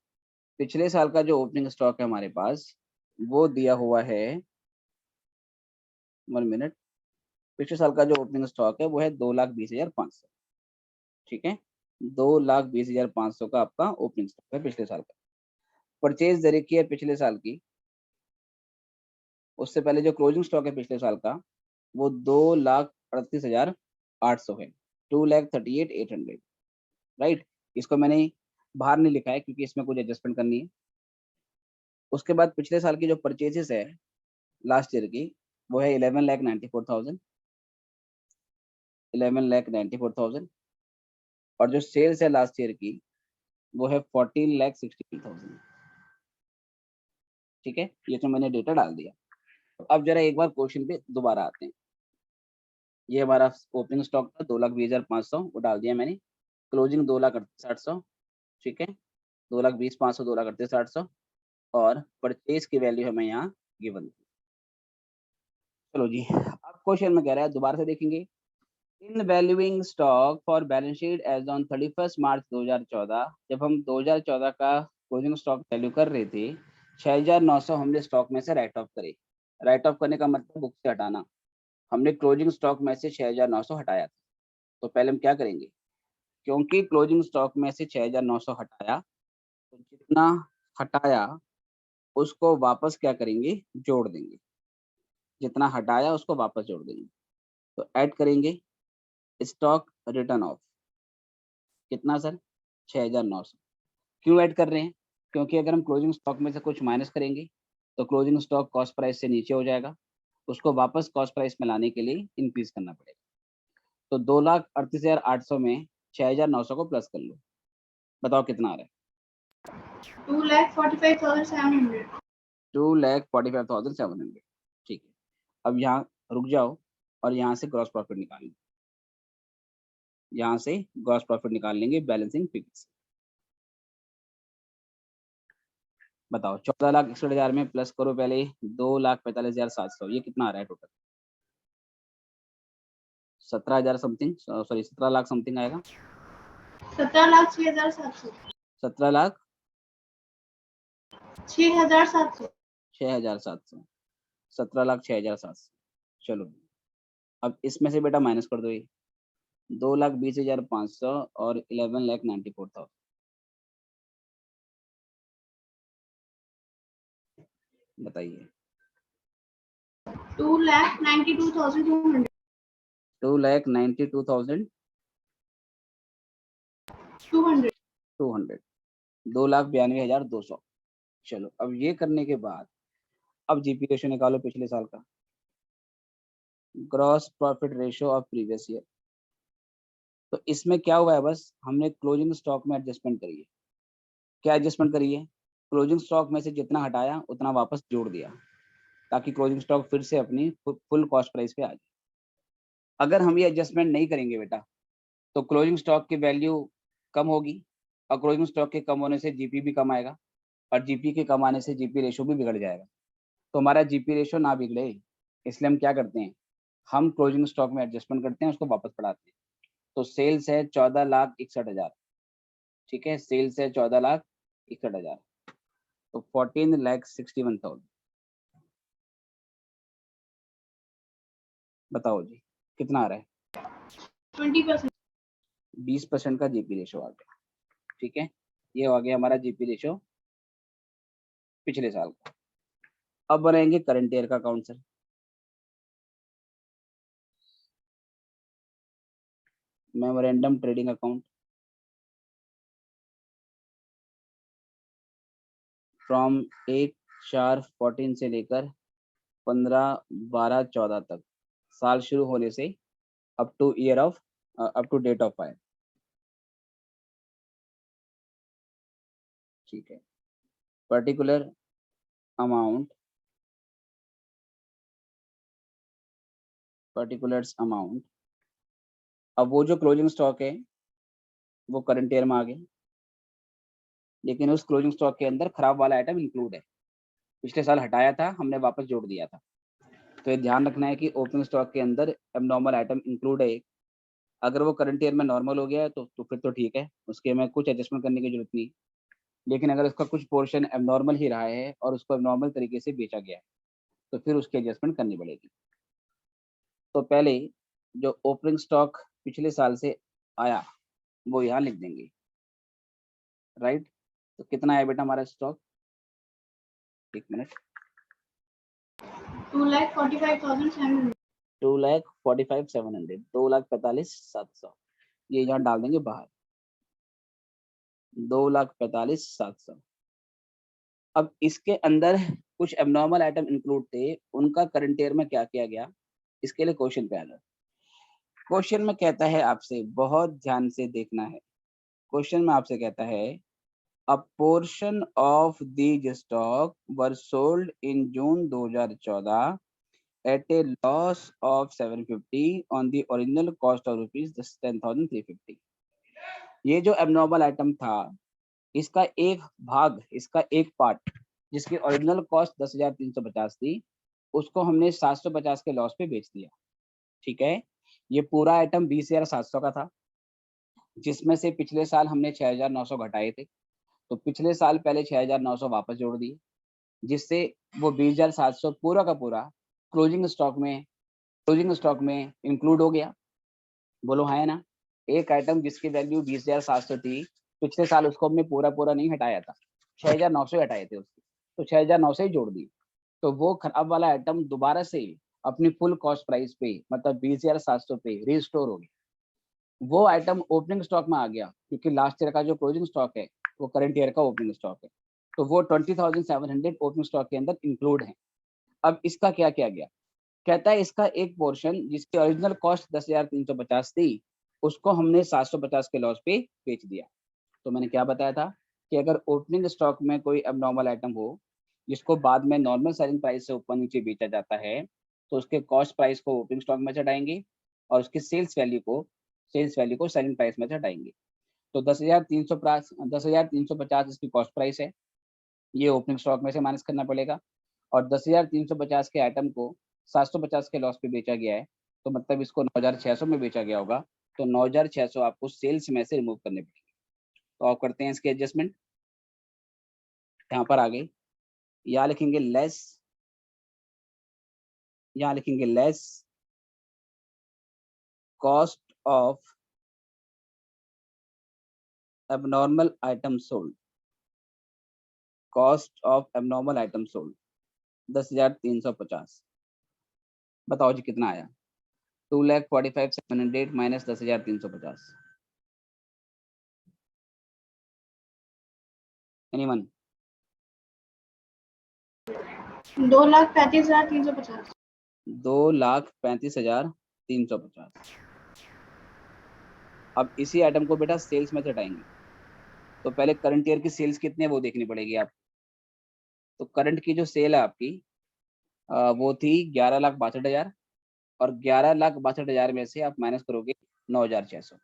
पिछले साल का जो ओपनिंग स्टॉक है हमारे पास वो दिया हुआ है, 1 मिनट, पिछले साल का जो ओपनिंग स्टॉक है वो है 2,20,500, ठीक है। 2,20,500 का आपका ओपनिंग स्टॉक है पिछले साल का। परचेज दर की है पिछले साल की, उससे पहले जो क्लोजिंग स्टॉक है पिछले साल का वो 2,38,800 है, 2,38,800, राइट। इसको मैंने बाहर नहीं लिखा है क्योंकि इसमें कुछ एडजस्टमेंट करनी है। उसके बाद पिछले साल की जो परचेजेस है लास्ट ईयर की वो है 11,94,000, 11,94,000, और जो सेल्स है लास्ट ईयर की वो है 14,63,000, ठीक है। ये तो मैंने डेटा डाल दिया। अब जरा एक बार क्वेश्चन पे दोबारा आते हैं। ये हमारा ओपनिंग स्टॉक था 2,20,500, वो डाल दिया मैंने। क्लोजिंग 2,38,800, ठीक है। 2,20,500, 2,38,800, और परचेज की वैल्यू हमें यहाँ गिवन थी। चलो जी, अब क्वेश्चन में कह रहा है, दोबारा से देखेंगे। In valuing stock for balance sheet as on 31 March 2014, जब हम 2014 का क्लोजिंग स्टॉक वैल्यू कर रहे थे 6,900 हमने स्टॉक में से राइट ऑफ करे। राइट ऑफ करने का मतलब बुक से हटाना। हमने क्लोजिंग स्टॉक में से 6,900 हटाया था। तो पहले हम क्या करेंगे, क्योंकि क्लोजिंग स्टॉक में से 6,900 हटाया, तो जितना हटाया उसको वापस क्या करेंगे, जोड़ देंगे। जितना हटाया उसको वापस जोड़ देंगे। तो ऐड करेंगे स्टॉक रिटर्न ऑफ, कितना सर, 6,900। क्यों ऐड कर रहे हैं, क्योंकि अगर हम क्लोजिंग स्टॉक में से कुछ माइनस करेंगे तो क्लोजिंग स्टॉक कॉस्ट प्राइस से नीचे हो जाएगा, उसको वापस कॉस्ट प्राइस में लाने के लिए इंक्रीज करना पड़ेगा। तो 2,38,800 में 6,900 को प्लस कर लो, बताओ कितना आ रहा है।
2,45,700।
2,45,700, ठीक है। अब यहाँ रुक जाओ और यहाँ से ग्रॉस प्रॉफिट निकाल लो। यहाँ से ग्रॉस प्रॉफिट निकाल लेंगे बैलेंसिंग फिगर से। बताओ 14,61,000 में प्लस करो पहले 2,45,700, ये कितना आ रहा है total, 17,000 something, sorry 17 lakh something आएगा।
17,06,700।
17 लाख
6,700।
6,700, 17,06,700। चलो अब इसमें से बेटा माइनस कर दो ये 2,20,500 और 11,94,000। बताइए
2,92,200।
2,92,200, 2,92,200। चलो अब ये करने के बाद अब जीपी रेशो निकालो पिछले साल का, gross profit ratio of previous year. तो इसमें क्या हुआ है, बस हमने क्लोजिंग स्टॉक में एडजस्टमेंट करी है। क्या एडजस्टमेंट करी है, क्लोजिंग स्टॉक में से जितना हटाया उतना वापस जोड़ दिया, ताकि क्लोजिंग स्टॉक फिर से अपनी फुल कॉस्ट प्राइस पे आ जाए। अगर हम ये एडजस्टमेंट नहीं करेंगे बेटा तो क्लोजिंग स्टॉक की वैल्यू कम होगी, और क्लोजिंग स्टॉक के कम होने से जीपी भी कम आएगा, और जीपी के कम आने से जीपी रेशो भी बिगड़ जाएगा। तो हमारा जीपी रेशो ना बिगड़े इसलिए हम क्या करते हैं, हम क्लोजिंग स्टॉक में एडजस्टमेंट करते हैं, उसको वापस बढ़ाते हैं। तो सेल्स है 14,61,000, ठीक है, सेल्स है 14,61,000। तो 14,61,000। बताओ जी कितना आ रहा है?
20%।
20% का जीपी रेशो आ गया। ठीक है, ये आ गया हमारा जीपी रेशो पिछले साल का। अब बनाएंगे करंट ईयर का account sir. Memorandum trading account from 8/4/14 से लेकर 15/12/14 तक, साल शुरू होने से up to date of fire. ठीक है, पर्टिकुलर अमाउंट, पर्टिकुलर्स अमाउंट। अब वो जो क्लोजिंग स्टॉक है वो करंट ईयर में आ गया, लेकिन उस क्लोजिंग स्टॉक के अंदर खराब वाला आइटम इंक्लूड है। पिछले साल हटाया था हमने, वापस जोड़ दिया था। तो ये ध्यान रखना है कि ओपनिंग स्टॉक के अंदर एबनॉर्मल आइटम इंक्लूड है। अगर वो करंट ईयर में नॉर्मल हो गया है तो फिर तो ठीक है, उसके में कुछ एडजस्टमेंट करने की जरूरत नहीं। लेकिन अगर उसका कुछ पोर्शन एबनॉर्मल ही रहा है और उसको एबनॉर्मल तरीके से बेचा गया है तो फिर उसकी एडजस्टमेंट करनी पड़ेगी। तो पहले जो ओपनिंग स्टॉक पिछले साल से आया वो यहाँ लिख देंगे, राइट। तो कितना है बेटा हमारा स्टॉक? एक मिनट।
2,45,700।
2,45,700, 2,45,700 ये यहाँ डाल देंगे बाहर, 2,45,700। अब इसके अंदर कुछ एबनॉर्मल आइटम इंक्लूड थे, उनका करंट ईयर में क्या किया गया, इसके लिए क्वेश्चन पे आना। क्वेश्चन में कहता है आपसे, बहुत ध्यान से देखना है। क्वेश्चन में आपसे कहता है a portion of these stock were sold in June 2014 at a loss of 750 on the original cost of rupees 10,350। ये जो एबनॉर्मल आइटम था इसका एक भाग, इसका एक पार्ट जिसकी ओरिजिनल कॉस्ट 10,350 थी, उसको हमने 750 के लॉस पे बेच दिया। ठीक है, ये पूरा आइटम 20,700 का था, जिसमें से पिछले साल हमने 6,900 घटाए थे। तो पिछले साल पहले 6,900 वापस जोड़ दिए, जिससे वो 20,700 पूरा का पूरा क्लोजिंग स्टॉक में इंक्लूड हो गया। बोलो हाँ या ना। एक आइटम जिसकी वैल्यू 20,700 थी, पिछले साल उसको हमने पूरा नहीं हटाया था, 6,900 हटाए थे उसके, तो 6,900 ही जोड़ दिए। तो वो खराब वाला आइटम दोबारा से अपनी फुल कॉस्ट प्राइस पे, मतलब 20,700 पे रिस्टोर हो गया। वो आइटम ओपनिंग स्टॉक में आ गया, क्योंकि लास्ट ईयर का जो क्लोजिंग स्टॉक है वो करंट ईयर का ओपनिंग स्टॉक है, तो वो 20,700 ओपनिंग स्टॉक के अंदर इंक्लूड है। अब इसका क्या किया गया, कहता है इसका एक पोर्शन जिसकी ओरिजिनल कॉस्ट 10,350 थी, उसको हमने 750 के लॉस पे बेच दिया। तो मैंने क्या बताया था कि अगर ओपनिंग स्टॉक में कोई एबनॉर्मल आइटम हो जिसको बाद में नॉर्मल सेलिंग प्राइस से ऊपर नीचे बेचा जाता है, तो उसके कॉस्ट प्राइस को ओपनिंग स्टॉक में चढ़ाएंगे और उसकी सेल्स वैल्यू को सेलिंग प्राइस में चढ़ाएंगे। तो 10,350 इसकी कॉस्ट प्राइस है, ये ओपनिंग स्टॉक में से माइनस करना पड़ेगा। और 10,350 के आइटम को 750 के लॉस पे बेचा गया है, तो मतलब इसको 9,600 में बेचा गया होगा, तो 9,600 आपको सेल्स में से रिमूव करने पड़ेंगे। तो आप करते हैं इसके एडजस्टमेंट। यहाँ पर आ गई, यहाँ लिखेंगे लेस, यहाँ लिखेंगे less cost of abnormal item sold, cost of abnormal item sold 10,350। बताओ जी कितना आया? 2,45,700 माइनस 10,350। एनीवन?
2,35,350।
2,35,350। अब इसी आइटम को बेटा सेल्स में चढ़ाएंगे, तो पहले करंट ईयर की सेल्स कितनी है वो देखनी पड़ेगी आप। तो करंट की जो सेल है आपकी वो थी 11,62,000, और 11,62,000 में से आप माइनस करोगे 9,600,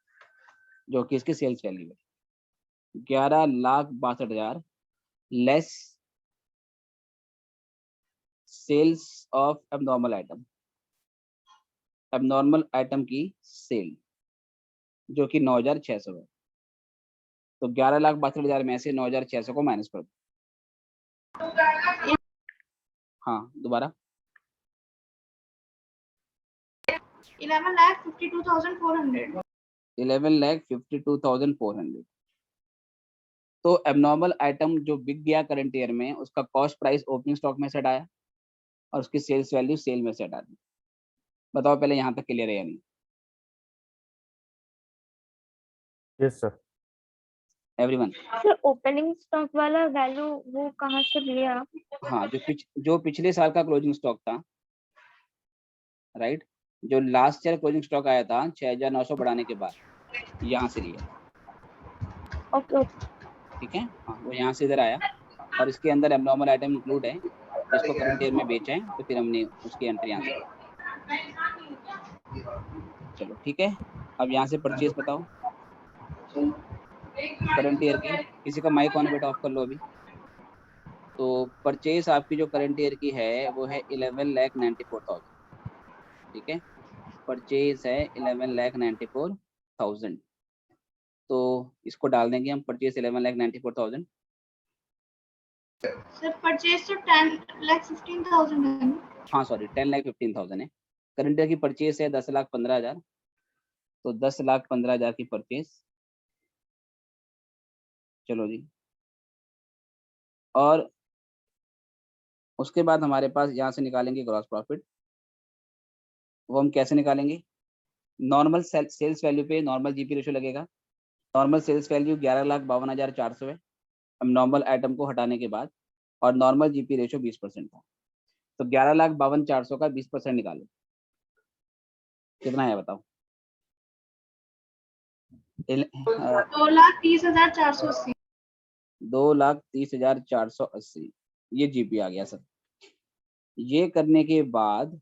जो कि इसकी सेल्स वैल्यू है। 11,62,000 less sales of abnormal item, abnormal item की सेल जो कि 9,600 है। तो 11,62,000 में से 9,600 को माइनस कर दो, हाँ दोबारा
11,52,400।
11,52,400। तो एबनॉर्मल आइटम जो बिक गया करंट ईयर में, उसका कॉस्ट प्राइस ओपनिंग स्टॉक में सेट आया और उसकी सेल्स वैल्यू सेल में सेट आ दी। बताओ पहले यहाँ तक क्लियर है या नहीं?
Yes sir.
Everyone?
Sir opening stock वाला वैल्यू वो कहाँ से लिया?
हाँ, जो पिछले साल का क्लोजिंग स्टॉक था, राइट, जो लास्ट ईयर क्लोजिंग स्टॉक आया था 6,900 बढ़ाने के बाद, यहाँ से लिया।
Okay okay.
ठीक है, हाँ वो यहाँ से इधर आया और इसके अंदर एबनॉर्मल आइटम इंक्लूड है, जिसको करंट ईयर में बेचा है, तो फिर हमने उसकी एंट्री यहाँ से की। चलो ठीक है, अब यहाँ से परचेज बताओ करंट ईयर की। किसी का माइक ऑन है बेटा, ऑफ कर लो अभी। तो परचेज आपकी जो करंट ईयर की है वो है 11,94,000। ठीक है, परचेज है 11,94,000। तो इसको डाल देंगे हम, परचेज 11,94,000।
सर परचेज तो 10,15,000 है ना?
हाँ सॉरी, 10,15,000 है। करंट ईयर की परचेज है 10,15,000, तो 10,15,000 की परचेज। चलो जी, और उसके बाद हमारे पास यहाँ से निकालेंगे ग्रॉस प्रॉफिट। वो हम कैसे निकालेंगे? नॉर्मल सेल्स वैल्यू पे नॉर्मल जीपी रेशो लगेगा। नॉर्मल सेल्स वैल्यू 11,52,400 है हम नॉर्मल आइटम को हटाने के बाद, और नॉर्मल जीपी रेशो 20% था। तो 11,52,400 का 20% निकालो, कितना है बताओ?
2,30,480।
2,30,480 ये जीपी आ गया सर। ये करने के बाद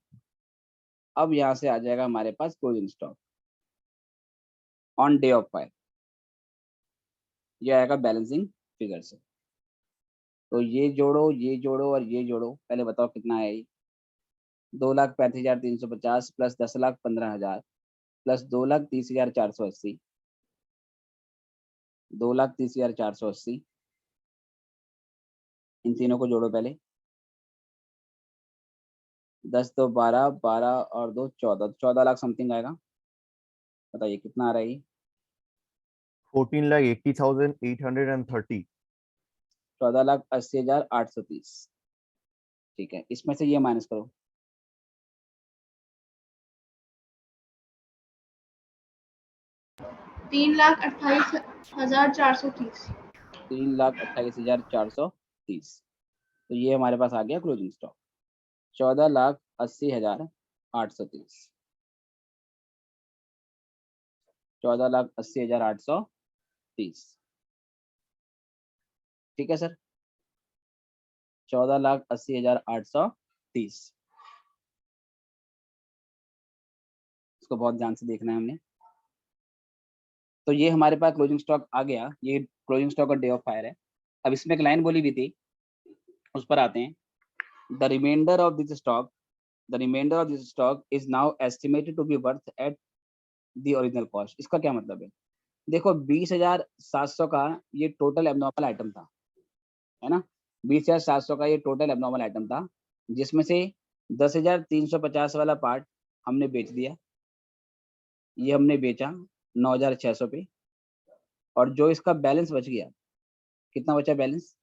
अब यहाँ से आ जाएगा हमारे पास closing stock on day of fire. ये आएगा बैलेंसिंग फिगर से। तो ये जोड़ो और ये जोड़ो, पहले बताओ कितना है ये? 2,35,350 प्लस 10,15,000 प्लस 2,30,480, 2,30,480। इन तीनों को जोड़ो पहले। 10 तो 12, 12 और 2 14, 14 लाख समथिंग आएगा। बताइए कितना आ रहा है ये?
14,80,830।
14,80,830। ठीक है, इसमें से ये माइनस करो।
3,28,430।
3,28,430। तो ये हमारे पास आ गया क्लोजिंग स्टॉक 14,80,830। 14,80,830। ठीक है सर, 14,80,830। इसको बहुत ध्यान से देखना है हमने। तो ये हमारे पास क्लोजिंग स्टॉक आ गया, ये क्लोजिंग स्टॉक और डे ऑफ फायर है। अब इसमें एक लाइन बोली भी थी, उस पर आते हैं। The reminder of this stock is now estimated to be worth at the original cost. इसका क्या मतलब है? देखो 20,700 का ये टोटल एबनॉर्मल आइटम था, है ना? 20,700 का ये टोटल एबनॉर्मल आइटम था, जिसमें से 10,350 वाला पार्ट हमने बेच दिया। ये हमने बेचा 9,600 पे, और जो इसका बैलेंस बच गया, कितना बचा बैलेंस?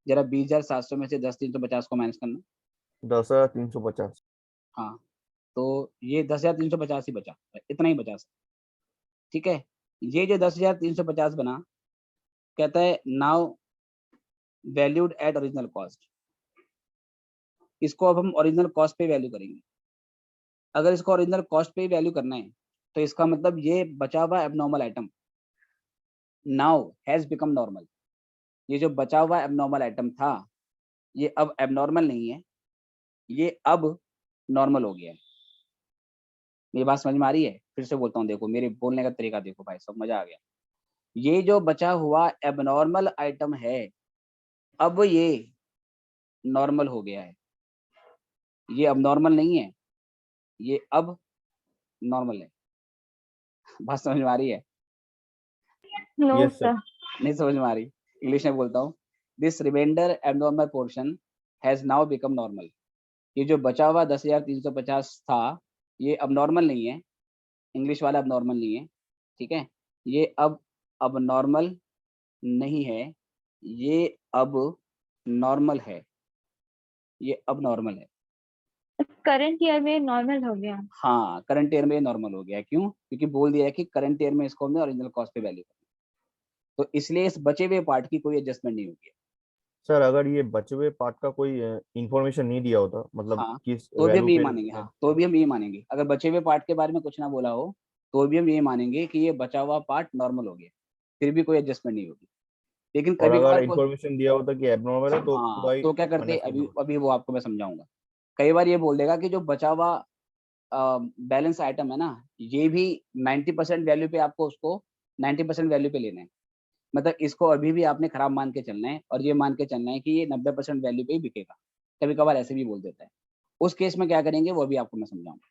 जरा 20,700 में से 10,350 को माइनस करना।
10,350।
हाँ, तो ये 10,350 ही बचा, इतना ही बचा। ठीक है, ये जो 10,350 बना, कहता है now valued at original cost. इसको अब हम ओरिजिनल कॉस्ट पे वैल्यू करेंगे। अगर इसको ओरिजिनल कॉस्ट पे वैल्यू करना है, तो इसका मतलब ये बचा हुआ abnormal item now has become normal. ये जो बचा हुआ एबनॉर्मल आइटम था, ये अब एबनॉर्मल नहीं है, ये अब नॉर्मल हो गया है। मेरी बात समझ में आ रही है? फिर से बोलता हूँ, देखो मेरे बोलने का तरीका देखो भाई, सब मजा आ गया। ये जो बचा हुआ एबनॉर्मल आइटम है, अब ये नॉर्मल हो गया है। ये अब नॉर्मल नहीं है, ये अब नॉर्मल है। बात समझ में आ रही है?
No
yes sir.
सर।
नहीं समझ में आ रही? इंग्लिश में बोलता हूँ, this remainder abnormal portion has now become normal. ये जो बचा हुआ 10,350 था ये अब नॉर्मल नहीं है, इंग्लिश वाला अब नॉर्मल नहीं है, ठीक है, ये अब नॉर्मल नहीं है, ये अब नॉर्मल है, ये अब नॉर्मल है।
करंट ईयर में नॉर्मल हो गया।
हाँ करंट ईयर में नॉर्मल हो गया, क्यों? क्योंकि बोल दिया है कि करंट ईयर में इसको हमने ओरिजिनल कॉस्ट पे वैल्यू करना, तो इसलिए इस बचे हुए पार्ट की कोई एडजस्टमेंट नहीं होगी।
सर अगर ये बचे हुए पार्ट का कोई इंफॉर्मेशन नहीं दिया होता, मतलब
हाँ
किस
तो भी हम
वैल्यू
ये
पे
मानेंगे, हाँ तो भी हम ये मानेंगे, अगर बचे हुए पार्ट के बारे में कुछ ना बोला हो तो भी हम ये मानेंगे कि ये बचा हुआ पार्ट नॉर्मल हो गया, फिर भी कोई एडजस्टमेंट नहीं होगी। लेकिन
और
कभी
अगर
कभार कोई,
इंफॉर्मेशन दिया होता कि एबनॉर्मल है तो
हाँ
पूरा ही
तो क्या करते,
माइनस करना
अभी
होता।
अभी वो आपको मैं समझाऊंगा। कई बार ये बोल देगा कि जो बचा हुआ बैलेंस आइटम है ना, ये भी 90% वैल्यू पे आपको उसको 90% वैल्यू पे लेना है, मतलब इसको अभी भी आपने खराब मान के चलना है और ये मान के चलना है कि ये 90% वैल्यू पे ही बिकेगा। कभी कभार ऐसे भी बोल देता है, उस केस में क्या करेंगे वो भी आपको मैं समझाऊंगा।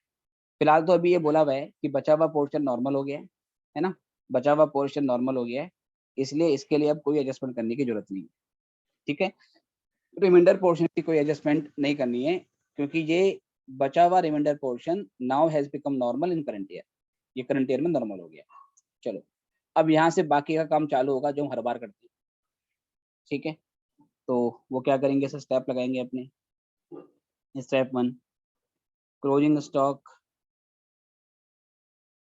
फिलहाल तो अभी ये बोला हुआ है कि बचा हुआ पोर्शन नॉर्मल हो गया है ना, बचा हुआ पोर्शन नॉर्मल हो गया है, इसलिए इसके लिए अब कोई एडजस्टमेंट करने की जरूरत नहीं है, ठीक है। रिमाइंडर पोर्शन की कोई एडजस्टमेंट नहीं करनी है, क्योंकि ये बचा हुआ remainder portion now has become normal in current year, ये करंट ईयर में नॉर्मल हो गया। चलो अब यहाँ से बाकी का काम चालू होगा जो हम हर बार करते हैं, ठीक है। तो वो क्या करेंगे सर, स्टेप लगाएंगे अपने। Step 1, closing stock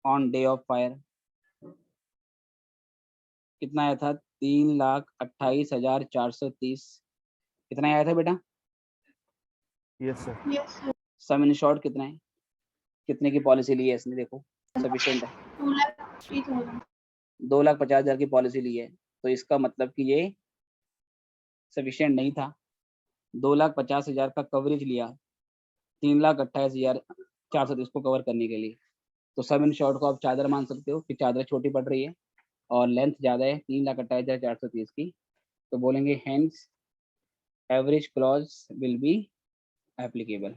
on day of fire कितना आया था, 3,28,430। कितना आया था बेटा?
Yes sir.
Yes sir.
Sum in short कितना है, कितने की पॉलिसी ली है इसने, देखो सफिशिएंट है,
2,50,000।
2,50,000 की पॉलिसी ली है, तो इसका मतलब कि ये सफिशिएंट नहीं था। 2,50,000 का कवरेज लिया 3,28,430 को कवर करने के लिए, तो सम इन शॉर्ट को आप चादर मान सकते हो कि चादर छोटी पड़ रही है और लेंथ ज़्यादा है 3,28,430 की, तो बोलेंगे hence average clause will be applicable.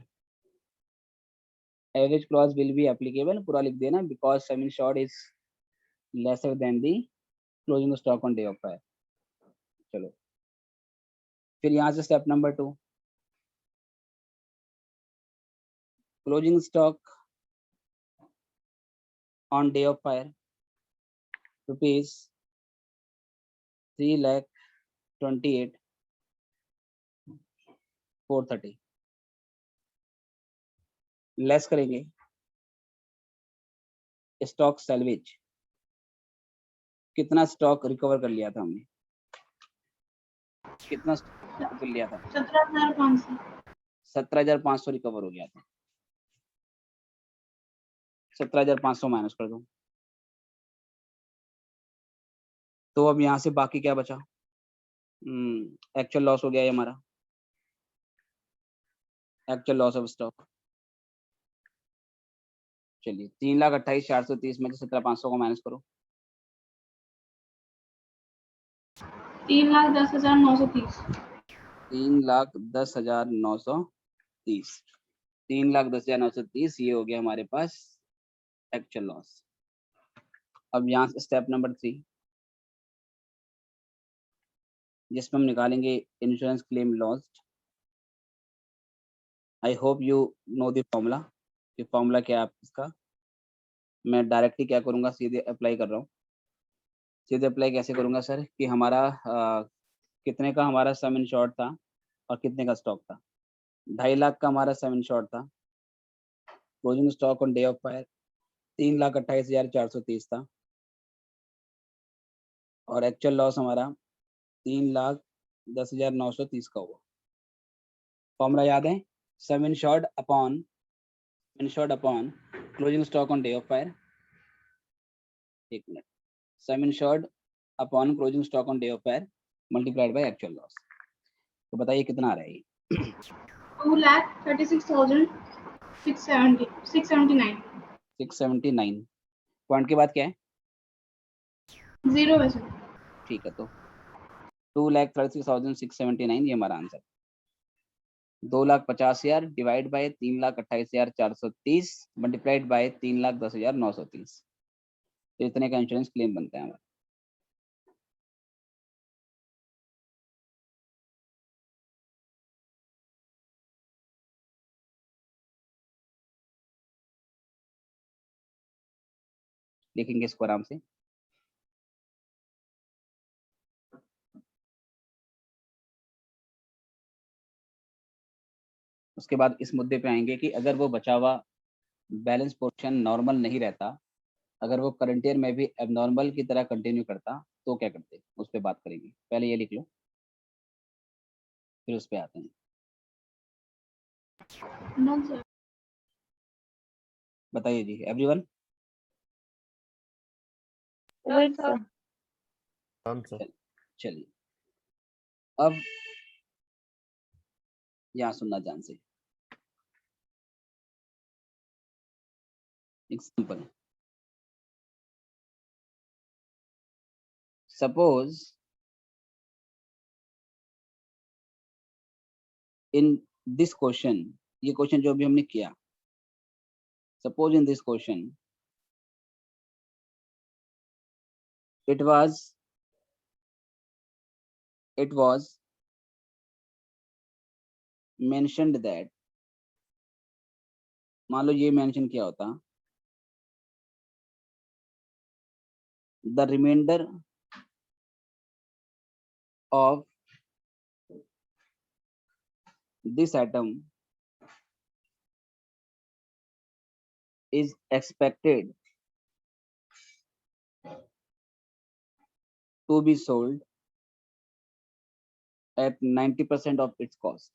Average clause will be applicable पूरा लिख देना, because sum in short is lesser than the closing stock on day of fire. चलो फिर यहाँ से step number 2, closing stock on day of fire rupees 3,28,430 less करेंगे stock salvage. कितना stock recover कर लिया था हमने, कितना स्टॉक कर लिया था?
17,500।
17,500 रिकवर हो गया था। 17,500 माइनस कर दो, तो अब यहाँ से बाकी क्या बचा? एक्चुअल लॉस हो गया ये हमारा, एक्चुअल लॉस ऑफ स्टॉक। चलिए 3,28,430 में से 17,500 को माइनस करो,
3,10,930।
3,10,930, 3,10,930 ये हो गया हमारे पास एक्चुअल लॉस। अब यहाँ से स्टेप नंबर 3 जिसमें हम निकालेंगे insurance claim lost. I hope you know the formula, कि फॉर्मूला क्या है इसका। मैं डायरेक्टली क्या करूँगा, सीधे अप्लाई कर रहा हूँ। सीधे अप्लाई कैसे करूँगा सर, कि हमारा कितने का हमारा सम इन शॉर्ट था और कितने का स्टॉक था। 2.5 लाख का हमारा सम इन शॉर्ट था, closing stock on day of fire 3,28,430 था, और एक्चुअल लॉस हमारा 3,10,930 का हुआ। फॉर्मूला याद है, sum in short upon closing stock on day of fire, एक minute, sum in short upon closing stock on day of fire multiplied by actual loss. तो बताइए कितना आ रहा है ये?
2,36,679।
679 पॉइंट के बाद क्या है?
0 है सर।
ठीक है, तो 2,36,679 ये हमारा answer. 2,50,000 divide by 3,28,430 multiplied by 3,10,930, तो इतने का इंश्योरेंस क्लेम बनता है हमारा। देखेंगे इसको आराम से। उसके बाद इस मुद्दे पे आएंगे कि अगर वो बचा हुआ बैलेंस पोर्शन नॉर्मल नहीं रहता, अगर वो करंट ईयर में भी एबनॉर्मल की तरह कंटिन्यू करता तो क्या करते, उस पर बात करेंगे। पहले ये लिख लो, फिर उस पर आते हैं।
Done sir.
बताइए जी everyone.
Good sir.
Done sir.
चलिए अब यहाँ सुनना ध्यान से। Example, suppose in this question, ये क्वेश्चन जो अभी हमने किया, suppose in this question it was mentioned that, मान लो ये मेंशन किया होता, the remainder of this atom is expected to be sold at 90% of its cost.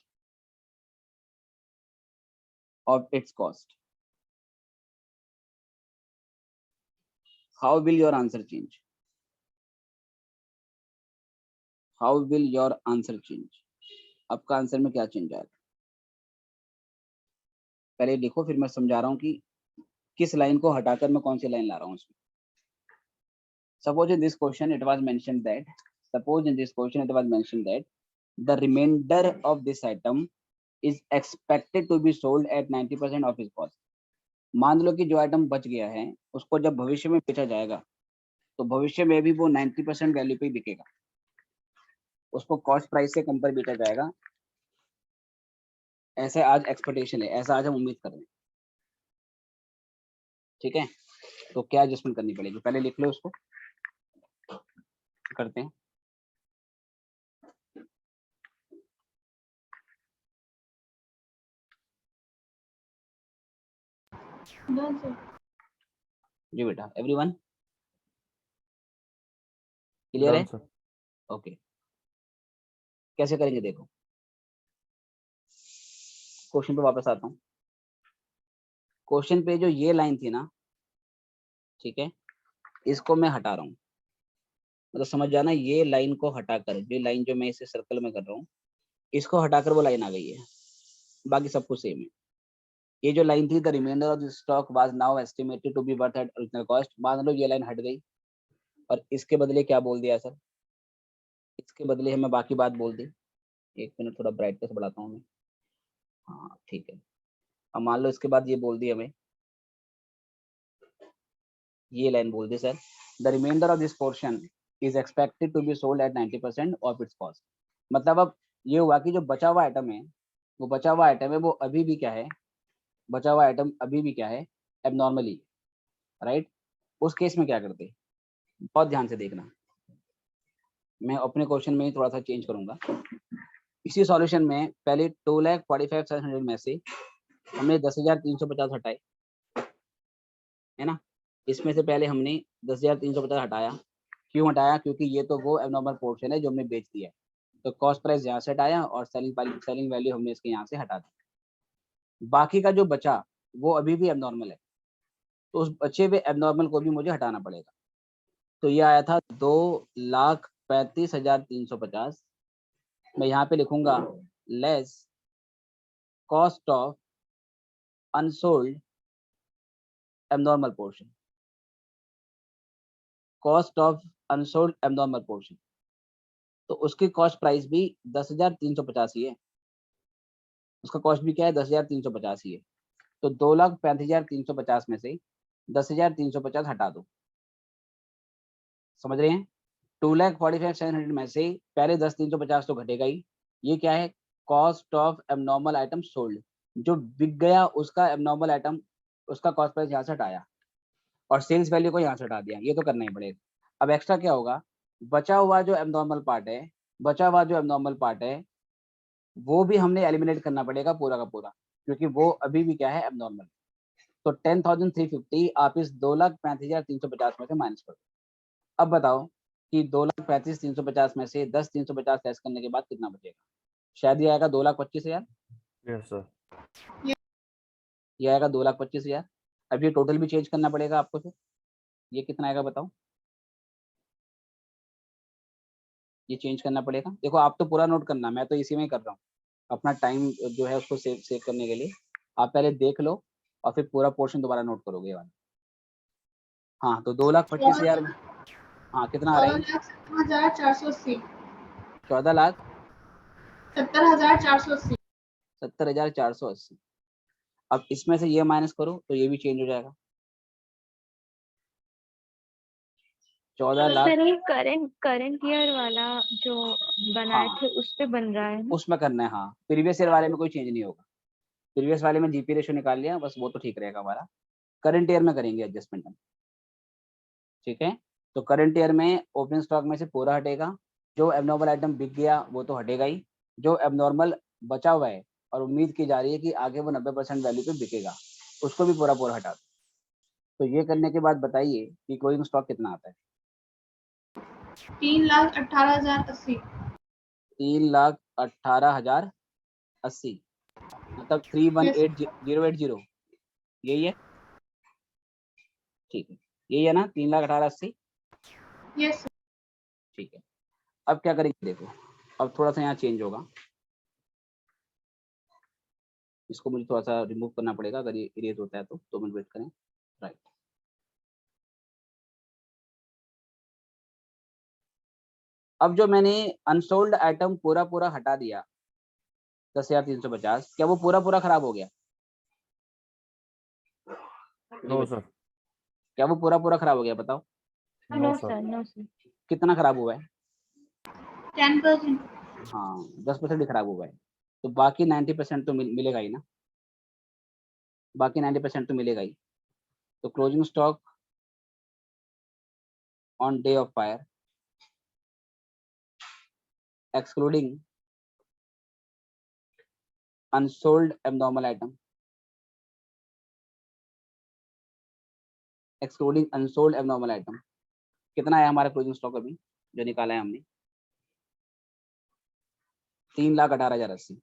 How will your answer change? How will your answer change? आपका answer में क्या change आएगा? पहले लिखो, फिर मैं समझा रहा हूँ कि किस लाइन को हटाकर मैं कौन सी लाइन ला रहा हूँ इसमें। Suppose in this question it was mentioned that, the remainder of this item is expected to be sold at 90% of its cost. मान लो कि जो आइटम बच गया है उसको जब भविष्य में बेचा जाएगा तो भविष्य में भी वो 90% वैल्यू पे ही बिकेगा, उसको कॉस्ट प्राइस से कम पर बेचा जाएगा। ऐसे आज एक्सपेक्टेशन है, ऐसा आज हम उम्मीद कर रहे हैं। ठीक है, तो क्या एडजस्टमेंट करनी पड़ेगी, पहले लिख लो उसको, करते हैं।
Done sir.
जी बेटा, एवरीवन क्लियर है?
Done sir.
ओके, कैसे करेंगे देखो, क्वेश्चन पे वापस आता हूँ। क्वेश्चन पे जो ये लाइन थी ना, ठीक है, इसको मैं हटा रहा हूँ, मतलब समझ जाना, ये लाइन को हटाकर, जो लाइन जो मैं इसे सर्कल में कर रहा हूँ, इसको हटाकर वो लाइन आ गई है, बाकी सब कुछ सेम है। ये जो लाइन थी, the reminder of the stock was now estimated to be worth at original cost, मान लो ये लाइन हट गई और इसके बदले क्या बोल दिया सर, इसके बदले हमें बाकी बात बोल दी। एक मिनट, थोड़ा ब्राइटनेस बढ़ाता हूँ मैं, हाँ ठीक है। अब मान लो इसके बाद ये बोल दी हमें, ये लाइन बोल दी sir, the reminder of this portion is expected to be sold at 90% of its cost. मतलब अब ये हुआ कि जो बचा हुआ आइटम है, वो बचा हुआ आइटम है, वो अभी भी क्या है, बचा हुआ आइटम अभी भी क्या है, एबनॉर्मली, राइट। उस केस में क्या करते, बहुत ध्यान से देखना, मैं अपने क्वेश्चन में ही थोड़ा सा चेंज करूंगा। इसी सॉल्यूशन में पहले 2,45,700 में से हमने 10,350 हटाए, है ना। इसमें से पहले हमने 10,350 हटाया, क्यों हटाया, क्योंकि ये तो वो एबनॉर्मल पोर्शन है जो हमने बेच दिया है, तो कॉस्ट प्राइस यहाँ से हटाया और सेलिंग वैल्यू हमने इसके यहाँ से हटा दी। बाकी का जो बचा वो अभी भी एबनॉर्मल है, तो उस बचे हुए एबनॉर्मल को भी मुझे हटाना पड़ेगा। तो ये आया था 2,35,350। मैं यहाँ पे लिखूंगा less cost of unsold abnormal portion, cost of unsold abnormal portion, तो उसकी कॉस्ट प्राइस भी 10,350 ही है, उसका कॉस्ट भी क्या है, 10,350 ही है। तो 2,35,350 में से 10,350 हटा दो, समझ रहे हैं। 2,45,700 में से पहले 10,350 तो घटेगा ही, ये क्या है, cost of abnormal item sold, जो बिक गया उसका एबनॉर्मल आइटम, उसका कॉस्ट प्राइस यहाँ से हटाया, और सेल्स वैल्यू को यहाँ से हटा दिया, ये तो करना ही पड़ेगा। अब एक्स्ट्रा क्या होगा, बचा हुआ जो एबनॉर्मल पार्ट है, बचा हुआ जो एबनॉर्मल पार्ट है वो भी हमने एलिमिनेट करना पड़ेगा पूरा का पूरा, क्योंकि वो अभी भी क्या है, एबनॉर्मल। तो 10,350 आप इस 2,35,350 में से माइनस कर दो। अब बताओ कि 2,35,350 में से 10,350 लेस करने के बाद कितना बचेगा? शायद ये आएगा 2,25,000,
यस सर।
ये आएगा 2,25,000। अब ये टोटल भी चेंज करना पड़ेगा आपको, फिर ये कितना आएगा बताओ? ये चेंज करना पड़ेगा। देखो आप तो पूरा नोट करना, मैं तो इसी में ही कर रहा हूँ, अपना टाइम जो है उसको सेव करने के लिए। आप पहले देख लो और फिर पूरा पोर्शन दोबारा नोट करोगे ये वाला। हाँ तो 2,25,000 में हाँ कितना आ रहा है?
14,70,480
14,70,480।
70,480।
अब इसमें से ये माइनस करो तो ये भी चेंज हो जाएगा। 14 लाख
सर ये करंट ईयर वाला जो बनाए
हाँ
थे उस पे बन रहा है ना?
उसमें करना है। हाँ प्रीवियस ईयर वाले में कोई चेंज नहीं होगा, प्रीवियस वाले में जीपी रेशो निकाल लिया बस, वो तो ठीक रहेगा हमारा। करंट ईयर में करेंगे एडजस्टमेंट हम, ठीक है। तो करंट ईयर में ओपनिंग स्टॉक में से पूरा हटेगा, जो एबनॉर्मल आइटम बिक गया वो तो हटेगा ही, जो एबनॉर्मल बचा हुआ है और उम्मीद की जा रही है कि आगे वो 90% वैल्यू पे बिकेगा, उसको भी पूरा पूरा हटा दो। तो ये करने के बाद बताइए कि क्लोजिंग स्टॉक कितना आता है?
3,18,080।
3,18,080, मतलब 318,080, यही है? ठीक है, यही है ना, 3,18,80।
Yes sir.
ठीक है, अब क्या करेंगे देखो, अब थोड़ा सा यहाँ चेंज होगा, इसको मुझे थोड़ा सा रिमूव करना पड़ेगा, अगर ये इरेज होता है तो 2 मिनट वेट करें। राइट, अब जो मैंने अनसोल्ड आइटम पूरा पूरा हटा दिया 10,350, क्या वो पूरा पूरा खराब हो गया?
No sir.
क्या वो पूरा पूरा खराब हो गया बताओ?
No
no
sir.
Sir, no sir.
कितना खराब हुआ है?
10%।
हाँ 10% ही खराब हुआ है, तो बाकी 90% तो मिलेगा ही ना, बाकी 90% तो मिलेगा ही। तो closing stock on day of fire excluding unsold abnormal item, excluding unsold abnormal item, कितना है हमारा क्लोजिंग स्टॉक अभी जो निकाला है हमने? 3,18,080।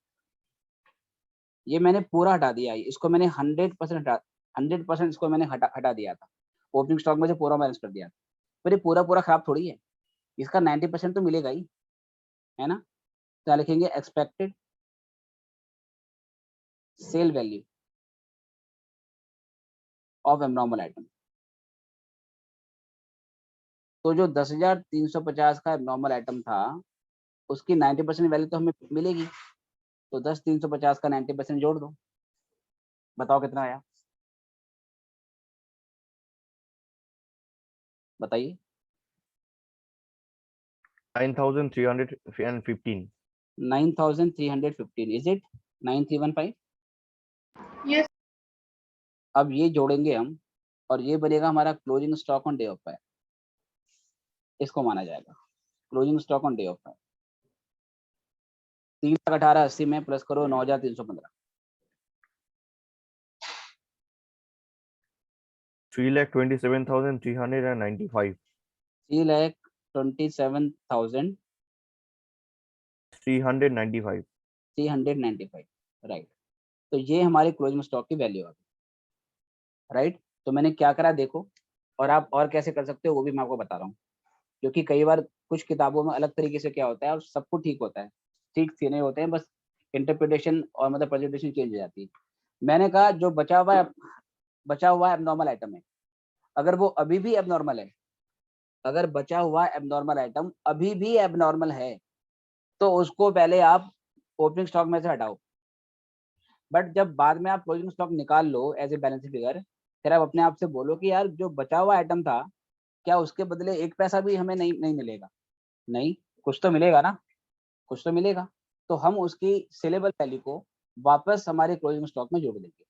ये मैंने पूरा हटा दिया है, इसको मैंने 100% इसको मैंने हटा दिया था, ओपनिंग स्टॉक में से पूरा माइनस कर दिया था। पर ये पूरा पूरा खराब थोड़ी है, इसका 90% तो मिलेगा ही, है ना। तो लिखेंगे expected sale value of abnormal item. तो जो 10,350 का एबनॉर्मल आइटम था उसकी 90% वैल्यू तो हमें मिलेगी, तो 10,350 का 90% जोड़ दो, बताओ कितना आया? बताइए।
9,315।
9,315, इज इट 9,315?
यस।
अब ये जोड़ेंगे हम और ये बनेगा हमारा closing stock on day of fire, इसको माना जाएगा closing stock on day of fire. 3,18,80 में प्लस करो 9,315,
3,27,395।
3,27,395,
395।
राइट। तो ये हमारी क्लोजिंग स्टॉक की वैल्यू है, राइट। तो मैंने क्या करा देखो, और आप और कैसे कर सकते हो वो भी मैं आपको बता रहा हूँ, क्योंकि कई बार कुछ किताबों में अलग तरीके से क्या होता है और सब कुछ ठीक होता है, ठीक सीने होते हैं, बस इंटरप्रिटेशन और मतलब प्रेजेंटेशन चेंज हो जाती है। मैंने कहा जो बचा हुआ एबनॉर्मल आइटम है, अगर वो अभी भी एबनॉर्मल है, अगर बचा हुआ एबनॉर्मल आइटम अभी भी एबनॉर्मल है तो उसको पहले आप ओपनिंग स्टॉक में से हटाओ। बट जब बाद में आप क्लोजिंग स्टॉक निकाल लो एज ए बैलेंस फिगर, फिर आप अपने आप से बोलो कि यार जो बचा हुआ आइटम था क्या उसके बदले 1 पैसा भी हमें नहीं मिलेगा? नहीं, कुछ तो मिलेगा ना, कुछ तो मिलेगा। तो हम उसकी सेलेबल वैल्यू को वापस हमारे क्लोजिंग स्टॉक में जोड़ देंगे।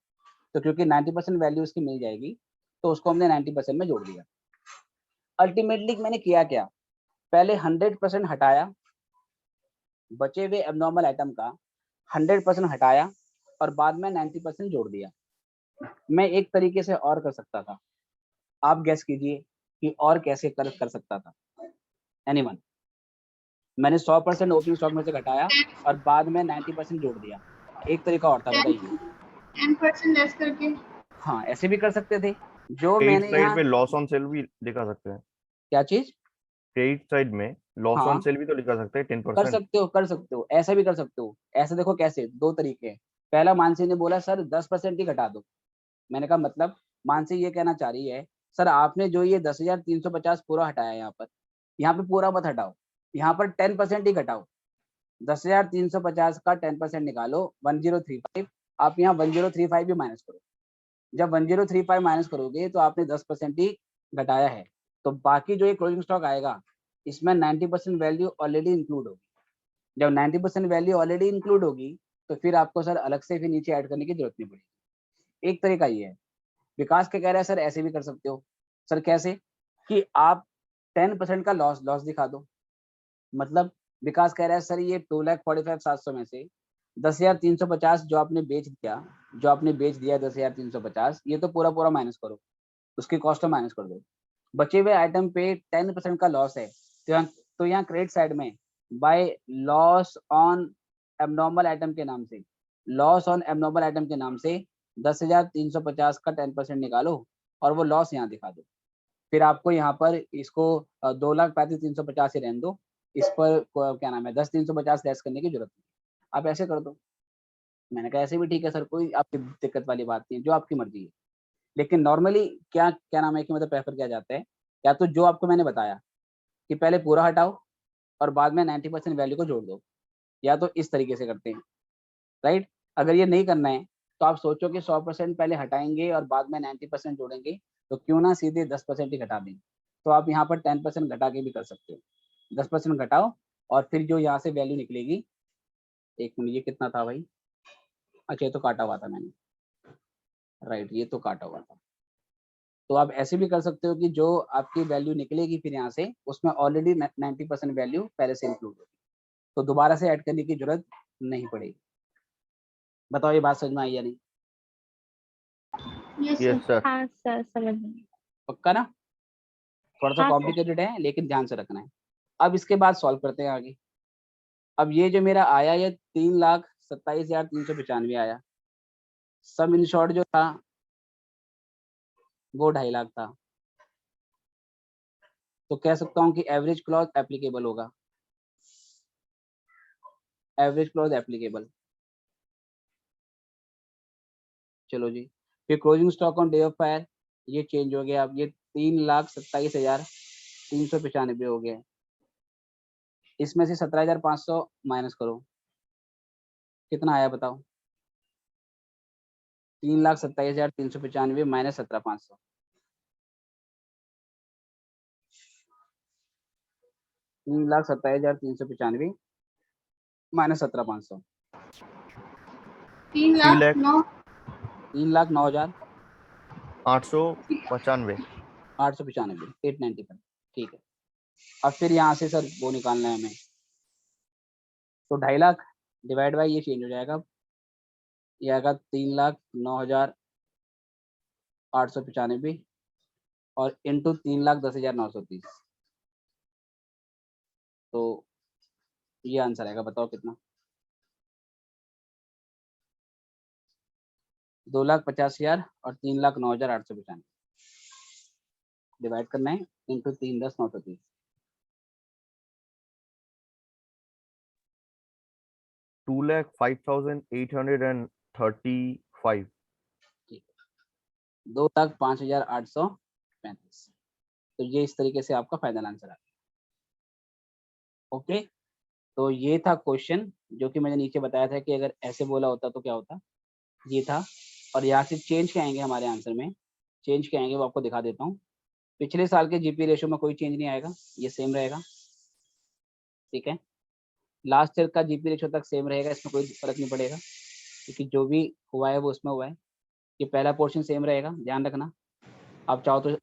तो क्योंकि 90% वैल्यू उसकी मिल जाएगी, तो उसको हमने 90% में जोड़ दिया। अल्टीमेटली मैंने किया क्या, पहले 100% हटाया, बचे हुए एबनॉर्मल आइटम का 100% हटाया और बाद में 90% जोड़ दिया। मैं एक तरीके से और कर सकता था, आप गेस कीजिए कि और कैसे कर सकता था। एनीवन? मैंने 100% ओपनिंग स्टॉक में से घटाया और बाद में 90% जोड़ दिया। एक तरीका और था, बताइए।
10% लेस करके।
हाँ, ऐसे भी कर सकते थे। जो
क्रेडिट
मैंने
साइड
यहाँ
पे लॉस ऑन सेल भी दिखा सकते हैं।
क्या चीज,
क्रेडिट साइड में लॉस ऑन
हाँ
सेल भी तो लिखा सकते हैं
कर
10%।
सकते हो, कर सकते हो, ऐसा भी कर सकते हो। ऐसे देखो कैसे, दो तरीके हैं। पहला, मानसी ने बोला सर 10% ही घटा दो। मैंने कहा मतलब, मानसी ये कहना चाह रही है सर आपने जो ये 10,350 पूरा हटाया, यहाँ पे पूरा मत हटाओ, यहाँ पर 10% ही घटाओ। 10,350 का 10% निकालो 1035, आप यहाँ 1035 भी माइनस करो। जब 1035 माइनस करोगे तो आपने 10% ही घटाया है, तो बाकी जो ये क्लोजिंग स्टॉक आएगा इसमें 90% वैल्यू ऑलरेडी इंक्लूड होगी। जब 90% वैल्यू ऑलरेडी इंक्लूड होगी तो फिर आपको सर अलग से फिर नीचे ऐड करने की जरूरत नहीं पड़ेगी। एक तरीका ये है। विकास क्या कह रहा है, सर ऐसे भी कर सकते हो। सर कैसे, कि आप 10% का लॉस दिखा दो। मतलब विकास कह रहा है सर ये 2,45,700 में से 10,350 जो आपने बेच दिया 10,350, ये तो पूरा पूरा माइनस करो, उसकी कॉस्ट माइनस कर दो। बचे हुए आइटम पे 10% का लॉस है, तो यहाँ क्रेडिट साइड में by loss on abnormal item के नाम से, 10,350 का 10% निकालो और वो लॉस यहाँ दिखा दो। फिर आपको यहाँ पर इसको 2,35,350 ही रहने दो, इस पर क्या नाम है 10,350 लेस करने की जरूरत नहीं, आप ऐसे कर दो। मैंने कहा ऐसे भी ठीक है सर, कोई आपकी दिक्कत वाली बात नहीं है, जो आपकी मर्जी है। लेकिन नॉर्मली क्या क्या नाम है कि मतलब प्रेफर किया जाता है, या तो जो आपको मैंने बताया कि पहले पूरा हटाओ और बाद में 90% वैल्यू को जोड़ दो, या तो इस तरीके से करते हैं, राइट। अगर ये नहीं करना है तो आप सोचो कि 100% पहले हटाएंगे और बाद में 90% जोड़ेंगे, तो क्यों ना सीधे 10% ही घटा दें। तो आप यहाँ पर 10% घटा के भी कर सकते हो। 10% घटाओ और फिर जो यहाँ से वैल्यू निकलेगी, एक मिनट, ये कितना था भाई, अच्छा ये तो काटा हुआ था मैंने, राइट, ये तो काटा हुआ था। तो आप ऐसे भी कर सकते हो कि जो आपकी वैल्यू निकलेगी फिर यहाँ से, उसमें ऑलरेडी 90% वैल्यू पहले से इंक्लूड होगी, तो दोबारा से ऐड करने की जरूरत नहीं पड़ेगी। बताओ ये बात समझ में आई या नहीं?
Yes
yes
sir.
सर।
हाँ सर, समझ गई।
पक्का ना? थोड़ा सा
हाँ सर।
कॉम्प्लिकेटेड है लेकिन ध्यान से रखना है। अब इसके बाद सॉल्व करते हैं आगे। अब ये जो मेरा आया, ये 3,27,395 आया। सम इन शॉर्ट जो था वो 2.5 लाख था, तो कह सकता हूँ कि एवरेज क्लॉज एप्लीकेबल होगा, एवरेज क्लॉज एप्लीकेबल। चलो जी, फिर closing stock on day of fire ये चेंज हो गया, अब ये 3,27,395 हो गया। इसमें से 17,500 माइनस करो, कितना आया बताओ? 3,27,395 माइनस 17,500, 3,27,395 माइनस 17,500,
3
3
लाख
लाख
9।
3,09,895,
895।
895, ठीक है। अब फिर यहाँ से सर वो निकालना है हमें, तो 2.5 लाख डिवाइड बाई ये चेंज हो जाएगा, ये आएगा 3,09,895 और इंटू 3,10,930, तो ये आंसर आएगा, बताओ कितना? 2,50,000 और 3,09,895 डिवाइड करना है इंटू 3,10,930,
2,05,835।
ठीक है, 2,05,835। तो ये इस तरीके से आपका फाइनल आंसर आ गया। ओके, तो ये था क्वेश्चन जो कि मैंने नीचे बताया था कि अगर ऐसे बोला होता तो क्या होता, ये था। और यहाँ से चेंज के आएंगे हमारे आंसर में, चेंज के आएंगे वो आपको दिखा देता हूँ। पिछले साल के जीपी रेशो में कोई चेंज नहीं आएगा, ये सेम रहेगा, ठीक है। लास्ट ईयर का जीपी रेशो तक सेम रहेगा, इसमें कोई फर्क नहीं पड़ेगा, क्योंकि जो भी हुआ है वो उसमें हुआ है। ये पहला पोर्शन सेम रहेगा, ध्यान रखना। आप चाहो तो